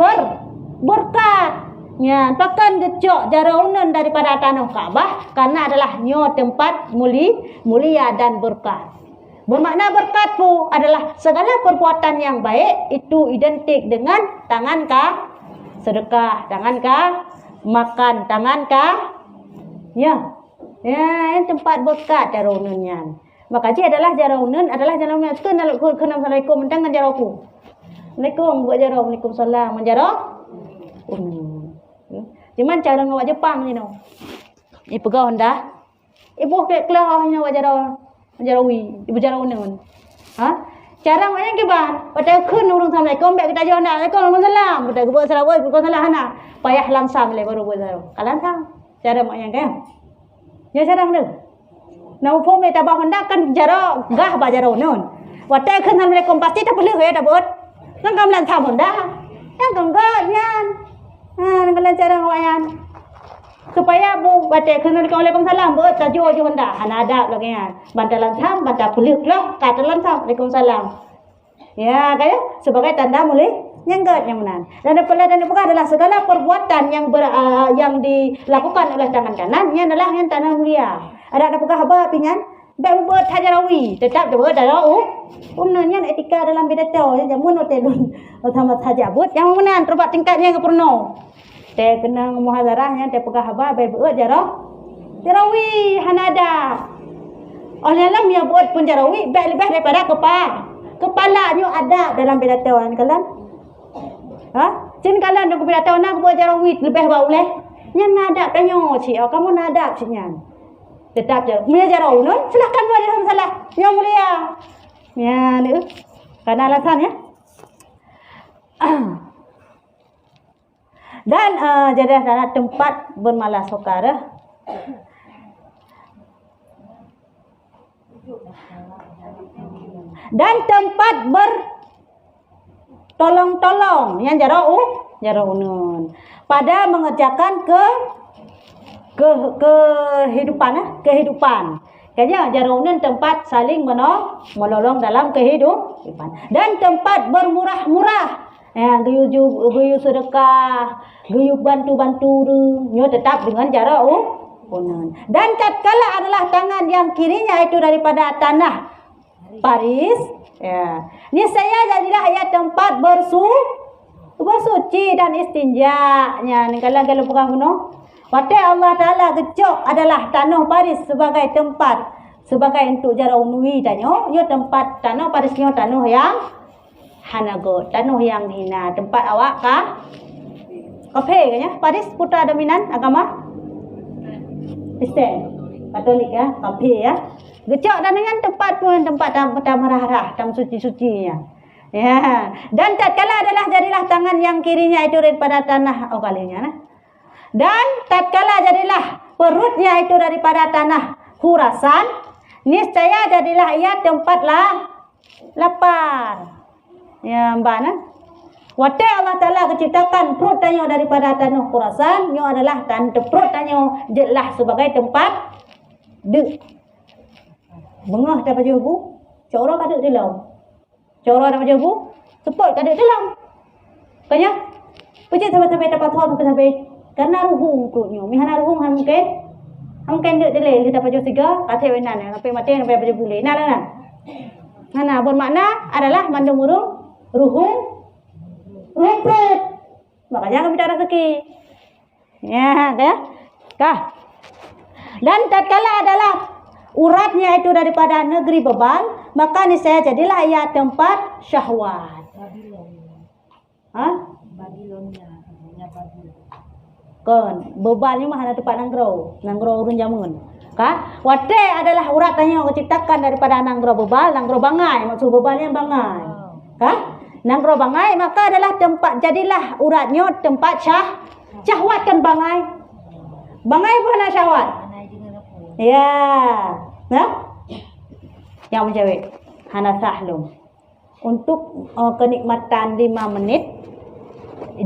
berkat. Ya, pakan gecok jaraunan daripada tanah Kaabah karena adalah nyo tempat mulia dan berkat. Bermakna berkat pun adalah segala perbuatan yang baik itu identik dengan tangan sedekah, tangan makan, tangan ya, tempat berkat jaraunannya. Maka ji adalah jaraunan kena assalamualaikum dengan jarauku. Assalamualaikum buat jarau, Waalaikumsalam menjarau. Cuman cara ngawak Jepang ni no. Pegah hendak. Ibu ke kelah ni awak jarawi, ibu jarau nun. Cara macam ke bar. Pada kun urung Assalamualaikum baik kita jawab nak. Waalaikumsalam. Kita buat salam Waalaikumsalam. Payah langsam le baru buat salam. Kalan sang. Cara macam ke? Ya cara mana? Nau pun meta bah hendak kan jaro gah ba jaro non. Wate kun Assalamualaikum pasti tak boleh ya dapat. Nang kam langsam hendak. Yang enggak nyan. Nang cara macam supaya bu baca kena Waalaikumsalam buat tajuk je hendak ada lagi kan bantalan sam banta pulik lah katalan sam Waalaikumsalam ya kaya sebagai tanda mulai nyenggat nyaman dan adalah segala perbuatan yang dilakukan oleh tangan kanan yang adalah yang tanah mulia ada apakah haba pinyan baik buat hajarawi tetap buat darau umumnya etika dalam bedatau yang jamun hotelun utama saja buat yang menan terbat tingkatnya ke purno teh kenang muhadarahnya teh pegah haba bae beut jarawi hanada oleh lam ya buat pun jarawi baik lebih daripada kepalanya ada dalam bedatauan kalian cin kalian dok bedatau nak buat jarawi lebih bau leh nya nada tanyo ci kamu nada cinya tetap mulia jarau non silakan buat dalam salah yang mulia ya ni karena alasan ya dan jadi adalah tempat bermalasukara dan tempat bertolong-tolong yang jarau nun pada mengerjakan kehidupan kayaknya jarau nun tempat saling menolong dalam kehidupan dan tempat bermurah-murah guyup sedekah, guyup bantu-bantu nyo tetap dengan cara unan. Dan tatkala adalah tangan yang kirinya itu daripada tanah Paris, ya. Niscaya jadilah ia tempat bersuci dan istinja. Nya kalau bukan kuno. Wate Allah Taala gecok adalah tanah Paris sebagai tempat untuk cara unui tanyo, yo tempat tanah Paris nyo tanah yang hanago tanah yang hina tempat awak kafe kayaknya Paris putra dominan agama Kristen Katolik ya kafe ya gecok dan dengan tempat marah-marah tam suci-sucinya ya dan tatkala adalah jadilah tangan yang kirinya itu daripada tanah kalinya dan tatkala jadilah perutnya itu daripada tanah Khurasan niscaya jadilah ia tempat lapar ya mbak wate Allah Ta'ala keciptakan perut tanyo daripada tanah Khurasan nyo adalah perut tanyo jelah sebagai tempat bengah dapat jubu coro kadek dalam coro dapat jubu sepot kadek dalam kanya pecah sampai dapat thon sampai karena ruhung perutnyo mihana ruhung hamken dek dele dapat jubu tiga kate wenan sampai mati sampai dapat jubu le nah bermakna adalah mandung ruhung perut makanya kami minta rezeki ya kah dan tatkala adalah uratnya itu daripada negeri bebal maka niscaya jadilah ia tempat syahwat Babilonia kan bebalnya mah ada tempat nanggro urun jamun kah wate adalah uratnya diciptakan daripada nanggro bebal nanggro bangai maksud bebalnya bangai kah nanggro bangai maka adalah tempat jadilah uratnya tempat syahwat kan bangai pun ada syahwat ya yang menjawab hana sahlum untuk kenikmatan 5 menit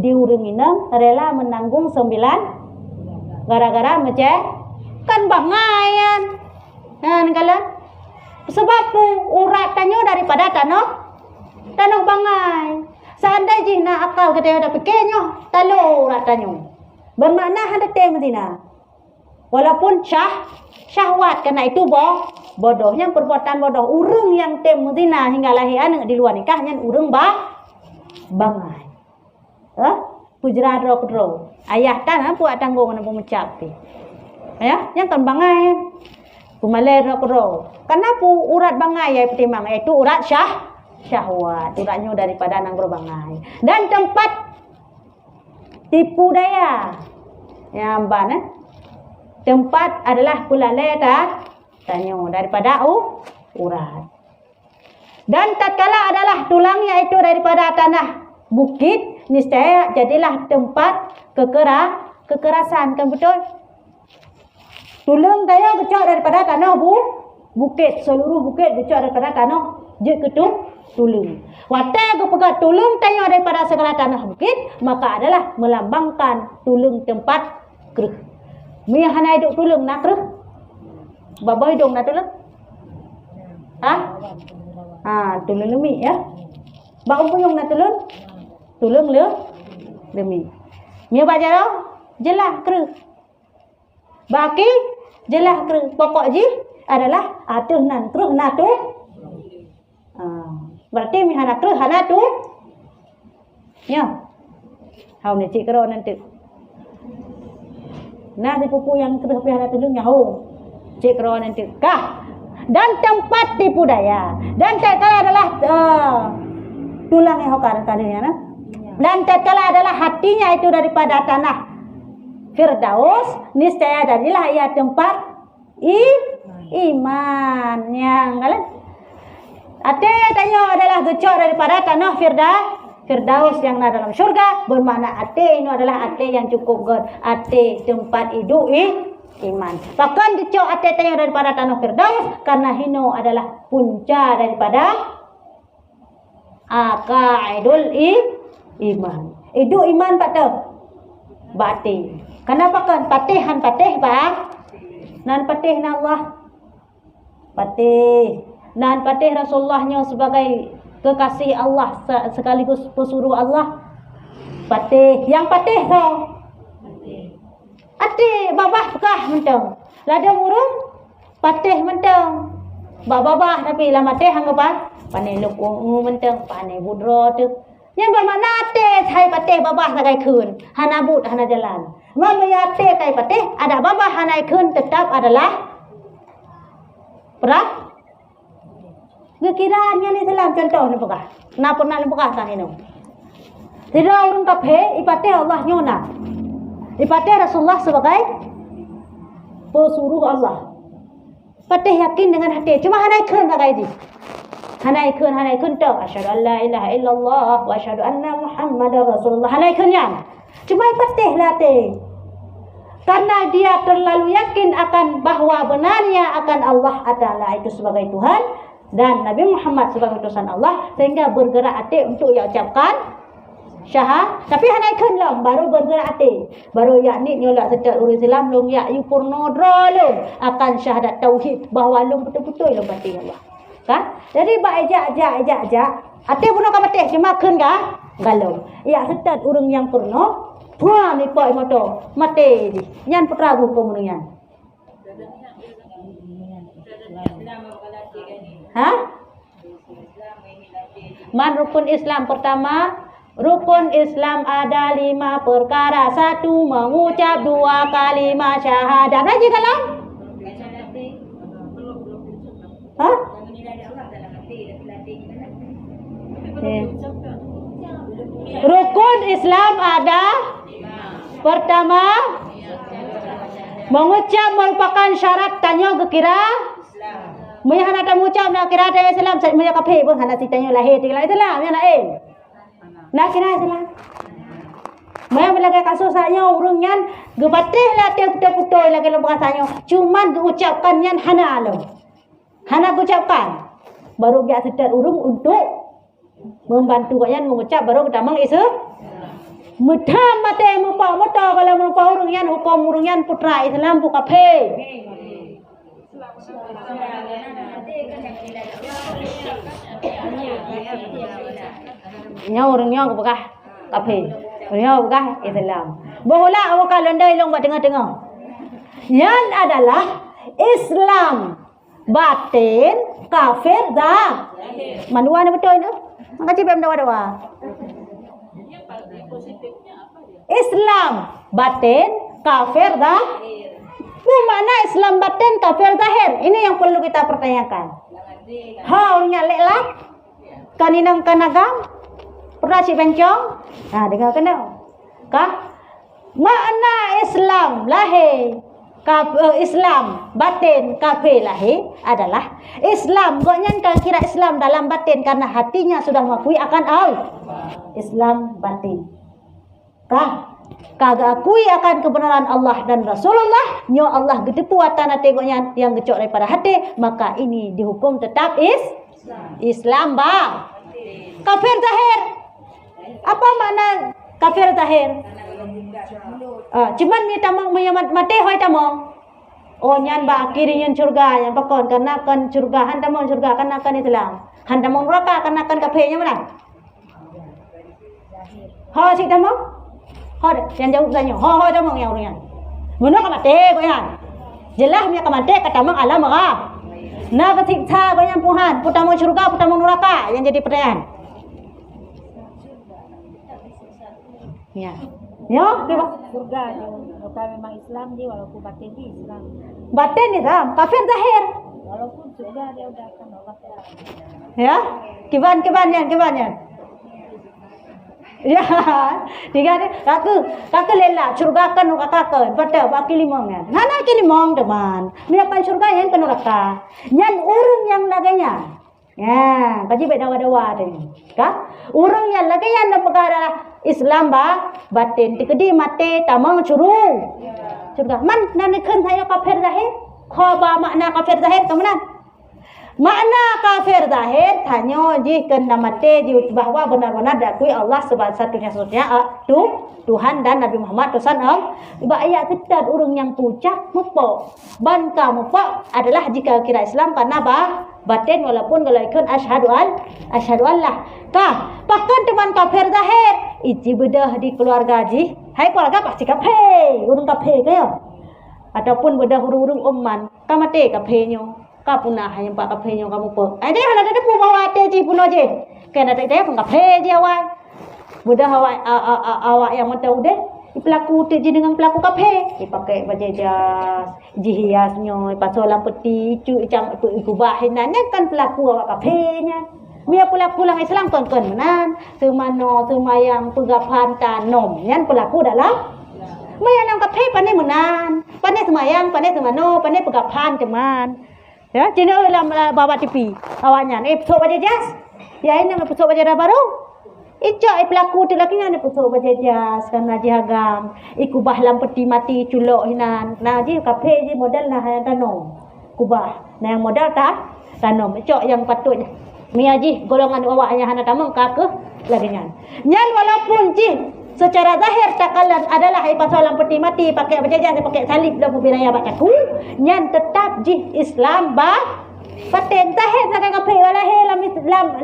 diurung inang rela menanggung 9 gara-gara kan bangayan kalian sebab uratannya daripada tanah bangai. Seandainya jina akal kita ada pikirnya, talo ratanya. Bermakna ada temudina. Walaupun syahwat karena itu bodohnya perbuatan bodoh. Urung yang temudina hingga lahiran di luar nikahnya urung bangai. Pujra dro. Ayah tanah buat tanggung nak mengucap. Ya, yang kan bangai. Pumaler dro. Kenapa urat bangai ya pertimang itu urat syahwat uratnya daripada nanggro bangai dan tempat tipu daya ya mbak tempat adalah pula tanyo daripada urat Dan tatkala adalah tulangnya itu daripada tanah bukit, niscaya jadilah tempat kekerasan, kan betul? Tulang daya kecok daripada tanah bukit, seluruh bukit kecok daripada tanah je ketung tulang. Watai aku pegang tulang tanya daripada segala tanah bukit, maka adalah melambangkan tulang tempat keruk. Mi hana hidup tulang nak keruk. Baba hidung nak tulang? Tulang lemi ya. Ba umpuyung nak tulang? Tulang lemi. Mi baca dah? Jelas keruk. Baki jelas keruk. Pokok je adalah atuh nan keruk nak tu. Berarti mi hana keruk hana tu. Ya. Hau ni cik kero nanti. Nah di pupu yang keruk pi hana tulung ya hau. Cik kero nanti. Kah. Dan tempat tipu daya. Dan tatkala adalah tulang yang hau kalinya nah. Dan tatkala adalah hatinya itu daripada tanah Firdaus, niscaya jadilah ia tempat iman yang kalian. Ate tanya adalah gecok daripada tanah Firdaus yang ada dalam syurga, bermakna ate ini adalah ate yang cukup god, ate tempat hidup iman. Bahkan gecok ate tanya daripada tanah Firdaus karena hino adalah punca daripada akaidul iman. Hidup iman patah batin. Kenapa kan patihan patih ba? Nan patih na Allah. Patih. Dan patih Rasulullahnya sebagai kekasih Allah sekaligus pesuruh Allah. Patih. Yang patih tau. Patih. Babah kah mentang. Lada burung. Patih mentang. Babah tapi lah matih hanggapan. Panai lukung mentang. Panai budro tu. Yang bermakna ate thai patih babah sagai kun. Hana but hana jalan. Mamaya ate thai patih ada babah hana kun tetap adalah perah. Gekiranya ni Islam contoh ni pekah. Napa nak pekah tang ini. Tidak orang kafir ipatih Allah nyona. Ipatih Rasulullah sebagai pesuruh Allah. Patih yakin dengan hati. Cuma hana kun sagai di. Hanai kun tu asyhadu an la ilaha illallah wa asyhadu anna muhammadar rasulullah. Hanai kun yang cuma patih latih karena dia terlalu yakin akan bahwa benarnya akan Allah adalah itu sebagai Tuhan dan Nabi Muhammad sebagai utusan Allah, sehingga bergerak hati untuk ia ucapkan syahad. Tapi hanai kun lah baru bergerak hati, baru yakni nyolak setat urus Islam long ya yu purnodra long akan syahadat tauhid bahwa long betul-betul long pati Allah. Kan? Jadi ba ajak. Ate pun nak mati cuma keun ga galau. Ya setat urang yang purno, puan ni poi moto mati di. Nyan putra bu pemunungan. Man rukun Islam pertama, rukun Islam ada 5 perkara. 1 mengucap 2 kalimat syahadat. Haji kalam? Rukun Islam ada 5. Pertama, mengucap merupakan syarat tanya kekira Islam. Mai hana ta mengucap nak kira ada Islam saya punya kafe pun hana si tanya lahir tinggal Islam ya nak nak kira Islam. Mai bila ke kasus saya urang nyan gebatih lah tiap putul lagi lepas tanya cuman diucapkan nyan hana alo. Hana ucapkan baru dia sedar urung untuk membantu kalian mengucap baru pertama isu mudah mate mupa moto kalau mupa urung yan hukum urung yan putra Islam buka pe nya urung nya buka kafe nya buka Islam bola awak londai long buat tengah-tengah yan adalah Islam batin kafir dah manua ni betul tu. Maka cipem dawa-dawa. Islam batin, kafir dah. Mana Islam batin, kafir zahir? Ini yang perlu kita pertanyakan. Hau nyalek lah. Kaninang kanagam. Pernah si bencong? Nah, dengar kena. Kah? Makna Islam lahir Islam batin, kafir lahir adalah Islam. Goknya kan kira Islam dalam batin karena hatinya sudah mengakui akan Islam batin. Kagak akui akan kebenaran Allah dan Rasulullah, nyo Allah gede puatan tengoknya yang gecok daripada hati, maka ini dihukum tetap Islam bang. Kafir zahir. Apa makna kafir zahir? Cuman minta mati hoi tamong. Oh nyan ba kiri nyan surga yang pakon karena kan surga han tamong surga karena kan Islam. Han tamong neraka karena kan kafirnya mana? Ho si tamong? Ho yang jawab tanya. Ho tamong yang orangnya. Ngono ka mati ko yan. Jelas punya ka mati ka tamong alam ka. Na ketiksa ko yan puhan, putamong surga, putamong neraka yang jadi pertanyaan. Ya. Ya, surga kalau memang Islam dia walaupun batin dia Islam. Batin Islam, kafir zahir. Walaupun surga dia udah akan Allah Taala. Ya, kiban yan. Ya, tiga ni kakak lela surga kan kakak pada baki limong ya. Nana kini mong teman. Miapan surga yang kan neraka. Yan urung yang laganya. Ya, kaji beda-beda deh. Kah? Urung yang laganya na perkara Islam ba batin tikedi mate tamang curung. Surga. Man nana kan saya kafir zahir. Kho ba makna kafir zahir kemana? Makna kafir zahir tanya jika namate bahwa benar-benar diakui Allah satu-satunya Tuhan dan Nabi Muhammad Tuhan Iba ayat tidak urung yang pucak mupo banka mupo adalah jika kira Islam karena batin walaupun kalau ikut asyhadu Allah bahkan teman kafir zahir iji bedah di keluarga ji hai keluarga pasti kafir urung kafir kaya ataupun bedah urung umman kamate kafirnya punah yang pak kafe nyo kamu po. Ada yang ada pu bawa teji puno je. Kena tak dia pun kafe je awak. Mudah awak yang mata udah pelaku teji dengan pelaku kafe. Dipakai baju jas, hiasnya, pasolan peti, cam kubahinannya kan pelaku awak kafenya. Mia pulang Islam kon menan, semano semayang pegapan tanom. Yan pelaku dalam Maya nang kafe pandai menan, pandai semayang, pandai semano, pandai pegapan teman. Ya, cina dalam bawa TV awaknya. Pusok baca jas. Ya ini pusok baca baru. Icak pelaku tu laki ni pusok baca jas kan naji hagam. Ikubah lam peti mati culok hinan. Naji kafe je modal lah yang tanam. Kubah. Nah yang modal tak tanam. Icak yang patutnya. Mi aji golongan awaknya hana tamang kakeh lagi nyan. Nyan walaupun ji secara zahir takalan adalah pasalan peti mati pakai berjajan pakai salib dalam wilayah bacaku nyan tetap ji Islam paten zahir sakai kafe wala he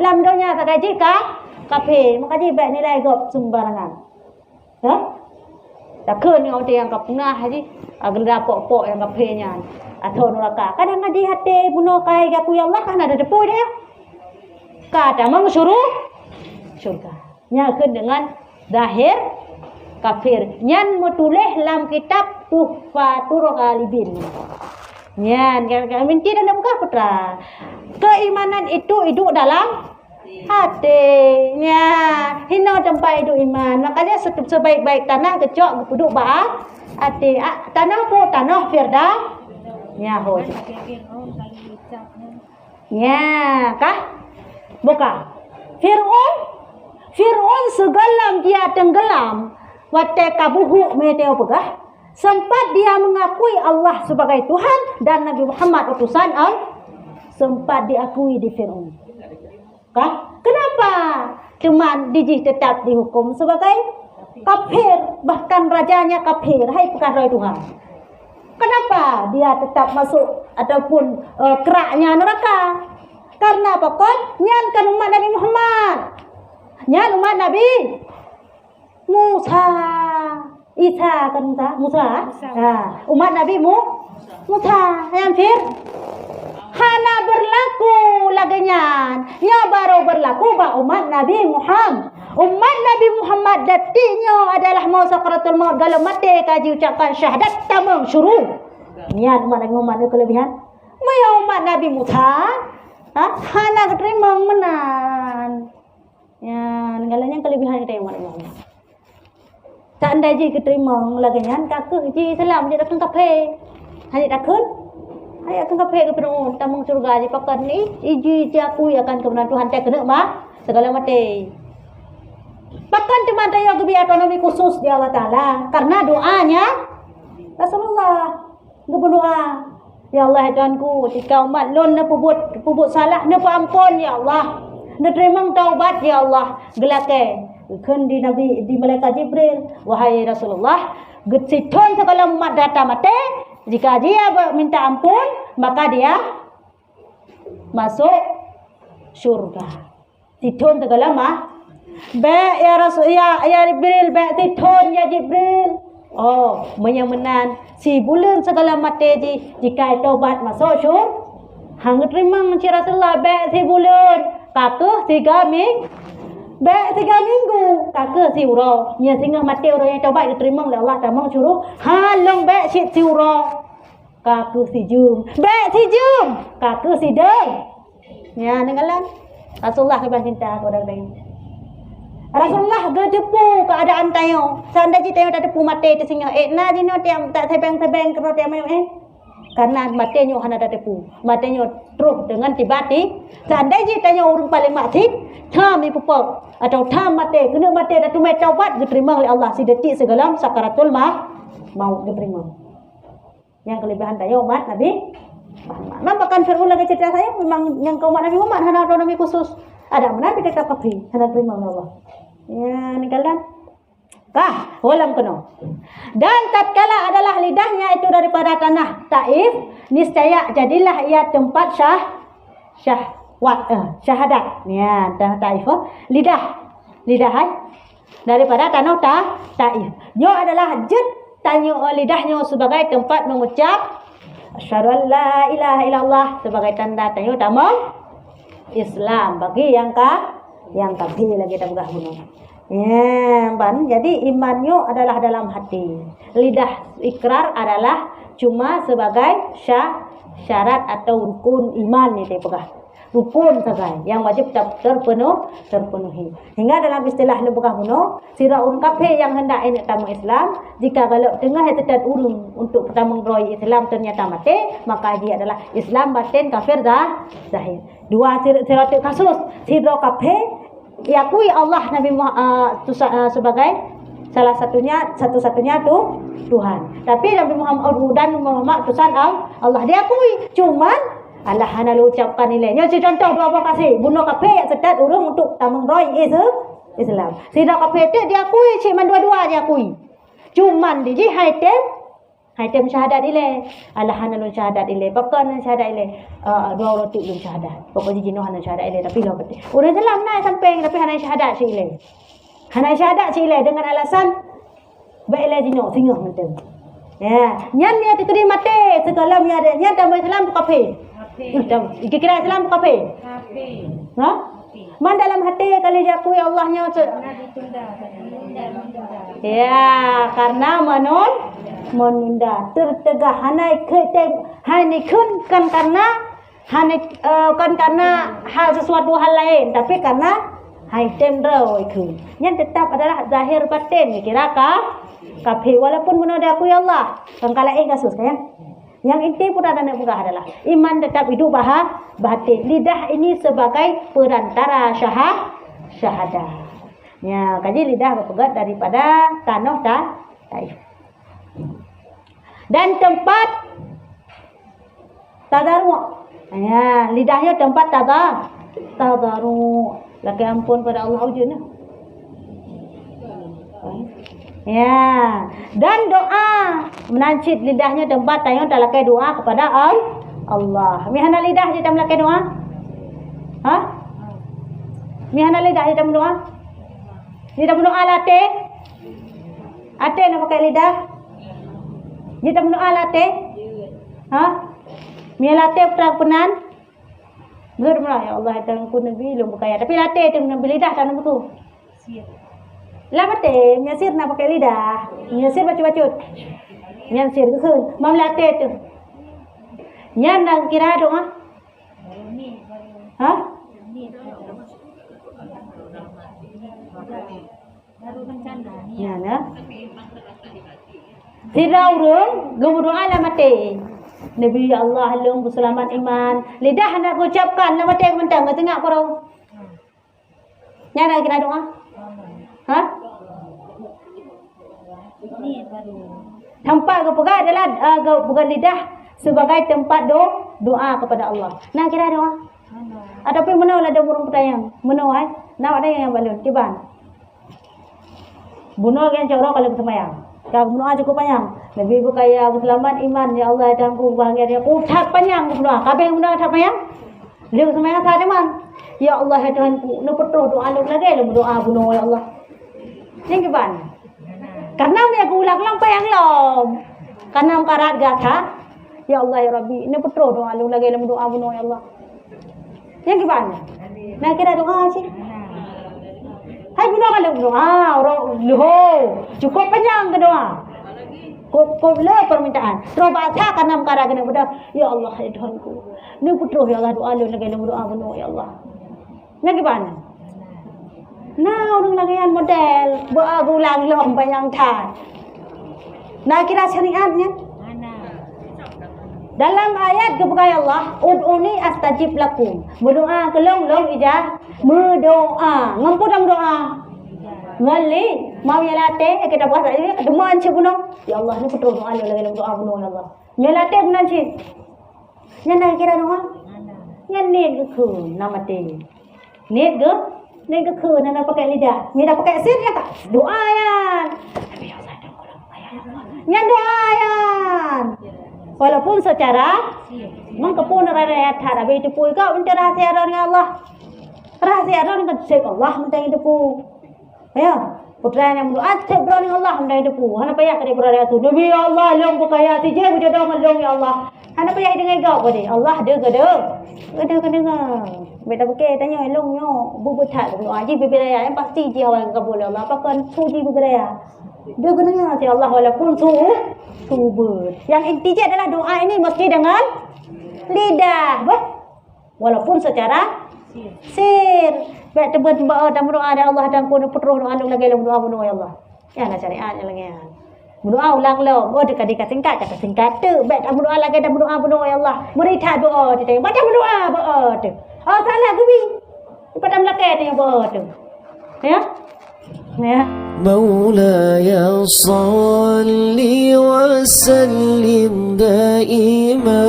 lam donya sakai jika kafe maka ji baik nilai gop sembarangan tak keun yang yang kapuna haji agar pok yang kafe nyan atau neraka kadang di hati bunuh kai gaku ya Allah kan ada depu dia kata mang suruh surga nya keun dengan zahir kafir nyan mutuleh lam kitab Tuhfatul Ghalibin nyan kami tidak buka putra keimanan itu hidup dalam hatinya hina tempat hidup iman makanya sebaik-baik tanah kecok duduk bah hati tanah po tanah firdaus nya ho nya kah buka Fir'aun segalam dia tenggelam wate kabuhu meteo pegah sempat dia mengakui Allah sebagai Tuhan dan Nabi Muhammad utusan sempat diakui di Fir'aun. Kenapa? Cuman dijih tetap dihukum sebagai kafir, bahkan rajanya kafir, hai perkara Tuhan. Kenapa dia tetap masuk ataupun keraknya neraka? Karena pokok nyan kan umat Nabi Muhammad. Nyan umat Nabi Musa, Isa kan Musa. Umat Nabi Musa yang fir hana berlaku laganya. Nya baru berlaku ba umat Nabi Muhammad. Umat Nabi Muhammad datinya adalah mau sakaratul maut kalau mati kaji ucapkan syahadat tamam syuruh. Nya umat Nabi Muhammad kelebihan. Maya umat Nabi Musa hana keterima menan. Ya, negalanya kelebihan kita yang mana? Tak ada je keterima lagi nyan kakek je Islam je datang kafe. Hanya takut. Hai akan kapek ke penuh tamang surga di pakan ni iji aku akan kebenaran Tuhan tak kena mah segala mati. Pakan teman saya kebi otonomi khusus di Allah Taala karena doanya Rasulullah berdoa, ya Allah Tuhanku, jika umat lon na pubut salah na ampun ya Allah. Na terima taubat ya Allah. Gelake keun di Nabi di malaikat Jibril, wahai Rasulullah, getsithon segala umat datang mati. Jika dia minta ampun, maka dia masuk surga. Tithon segala mah. Ba ya Rasul ya Jibril, ba tithon ya Jibril. Oh, menyemenan si bulan segala mati jika taubat masuk syurga. Hang terima ci Rasulullah ba si bulan, kakeh 3 minggu. Ba 3 minggu, kakeh si uro. Nya singa mati uro yang taubat diterima oleh Allah tamang suruh. Halong ba si uro. Kakeh si jum. Ba si jum, kakeh si deng. Ya, nengalan. Rasulullah keban cinta kepada kita. Rasulullah gedepu keadaan tayo. Seandainya tayo tak depu mati tu singa. Na dino tiam tak tebeng-tebeng kena tiam karena matinya hana tak depu. Matinya terus dengan tiba-tiba. Seandainya tayo orang paling mati, tham ni pupuk atau tham mati, kena mati dah tumai taubat diterima oleh Allah. Si detik segala sakaratul maut diterima. Yang kelebihan tayo umat Nabi Muhammad. Nampakkan Fir'aun lagi cerita saya memang yang kaum Nabi Muhammad hana otonomi khusus. Ada mana kita tak kafi hana terima oleh Allah. Ya, ni kalian. Kah, ulang penuh. Dan tatkala adalah lidahnya itu daripada tanah Taif, niscaya jadilah ia tempat syahadat. Ya, tanah Taif. Lidah daripada tanah Taif. Dia adalah jid tanya lidahnya sebagai tempat mengucap asyhadu an la ilaha illallah sebagai tanda tanya utama Islam bagi yang kafir lagi tak begah bunuh. Ya, jadi imannya adalah dalam hati. Lidah ikrar adalah cuma sebagai syarat atau rukun iman ni pegah. Rukun saja yang wajib terpenuhi. Hingga dalam istilah lebah bunuh, siraun kafir yang hendak ini tamu Islam, jika kalau tengah terdapat urung untuk pertama roy Islam ternyata mati, maka dia adalah Islam batin kafir zahir. Dua siraut kasus, sirau kafir diakui Allah Nabi sebagai satu-satunya Tuhan. Tapi Nabi Muhammad dan Muhammad utusan Allah diakui. Cuman Allah hana ucapkan nilainya. Contoh dua kasih bunuh kafir yang sedat urung untuk tamang roy Islam. Sida kafir itu diakui, cuma dua-dua diakui. Cuman di haitem syahadat ile. Allah hana syahadat ile. Pakan syahadat ile. Dua orang tu belum syahadat. Pokoknya jino hana syahadat ile tapi lo betul. Orang Islam naik sampai tapi hana syahadat si ile. Hana syahadat si ile dengan alasan baiklah jino singgah mentem. Ya, nyan dia diterima mati segala nyan tambah Islam kafir. Kira Islam kafir. Ha? Man dalam hati kali diakui Allahnya ya, karena menunda tertegah hanai kan karena hal sesuatu hal lain, tapi karena haitem raw ikun. Yang tetap adalah zahir batin kira kafir walaupun benar diakui Allah. Kala kasus kan. Yang inti pun ada nak buka adalah iman tetap hidup batin. Lidah ini sebagai perantara syahadah. Ya, kaji lidah berpegat daripada tanah Taif. Dan tempat tadarru. Ya, lidahnya tempat tadarru. Lagi ampun pada Allah ujungnya. Ya, dan doa menancit lidahnya tempat tayang talakai doa kepada Allah. Mihana lidah je talakai doa? Ha? Mihana lidah je doa? Lidah doa late? Ate nak pakai lidah? Dia doa late? Ha? Mih late penan? Bermula ya Allah dan ku nabi lu buka ya. Tapi late tu nabi lidah tak nak betul. Lama teh nyasir nak pakai lidah, nyasir bacut-bacut, nyasir ke kun, mam latih tu, nyan nang kira dong ah, ha? Ya na, tidak urung, gumurung ala mati, Nabi ya Allah halung selamat iman. Lidah nak ucapkan nama teng mentang tengah korang. Nyana kira doa. Ha? Ni baru. Tempat kepegang adalah bukan lidah sebagai tempat doa kepada Allah. Nak kira doa. Ataupun mana ada burung petayang. Mana nak ada yang balun tiban. Bunuh yang corok kalau kesemayang. Kalau bunuh cukup panjang. Nabi berkaya selamat iman ya Allah dan ku bahagia dia. Utat panjang bunuh. Kabeh bunuh utat panjang. Dia kesemayang sahaja man. Ya Allah ya Tuhanku, nu petuh doa lu lagi lu doa bunuh ya Allah. Yang keban. Karena dia ulang lampayang lom. Karena karat gata. Ya Allah ya Rabbi, nu petuh doa lu lagi lu doa bunuh ya Allah. Yang keban. Nak kira doa sih. Hai bunuh kalau doa orang luho cukup panjang ke doa. Kau le permintaan. Terus baca karena perkara kena benda. Ya Allah ya Tuhanku. Ni putra ya Allah doa lu lagi doa bunuh ya Allah. Nak gimana? Nah orang lagi yang model berulang lom panjang tan. Nah kira syariatnya. Dalam ayat kepada Allah, ud'uni astajib lakum. Berdoa kelong ijah, berdoa. Ngampun dalam doa. Ngali, mau nyelate, kita puasa ini, deman cik bunuh. Ya Allah, ni betul doa lagi dalam doa bunuh ya Allah. Nyelate bunan cik. Nyana kira doa? Nyan need ke khun, nama te. Need ke khun, nana pakai lidah. Nida pakai sin ya tak? Doa yan. Tapi ya Allah, nyan doa yan. Walaupun secara mengkepun rakyat ada itu pun kau minta rahasia dengan Allah. Rahasia dengan Syekh Allah minta itu pun. Ya, putra yang berdoa Syekh dengan Allah minta itu pun. Hana payah kali berdoa tu. Nabi Allah long bukaya ti je berdoa dengan ya Allah. Hana payah dengan kau pada Allah ada kena. Beta pakai tanya long nyo bubutat berdoa ji beberaya yang pasti dia orang kabul Allah. Apakah suji beberaya? Dia kena si Allah walaupun subur. Yang intinya adalah doa ini mesti dengan lidah. Walaupun secara sir. Baik tebak-tebak dan berdoa ada Allah dan pun petroh doa lagi dalam doa bunuh ya Allah. Ya nak syariatnya lagi ya. Berdoa ulang lom. Oh dekat singkat kata singkat tu. Baik tak berdoa lagi dan berdoa bunuh ya Allah. Berita doa dia. Baca berdoa tu. Oh salah tu bi. Pada melakai tu yang tu. Ya. Ya. مولاي صل وسلم دائما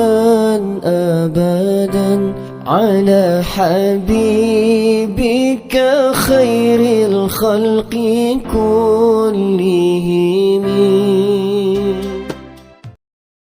أبدا على حبيبك خير الخلق كلهم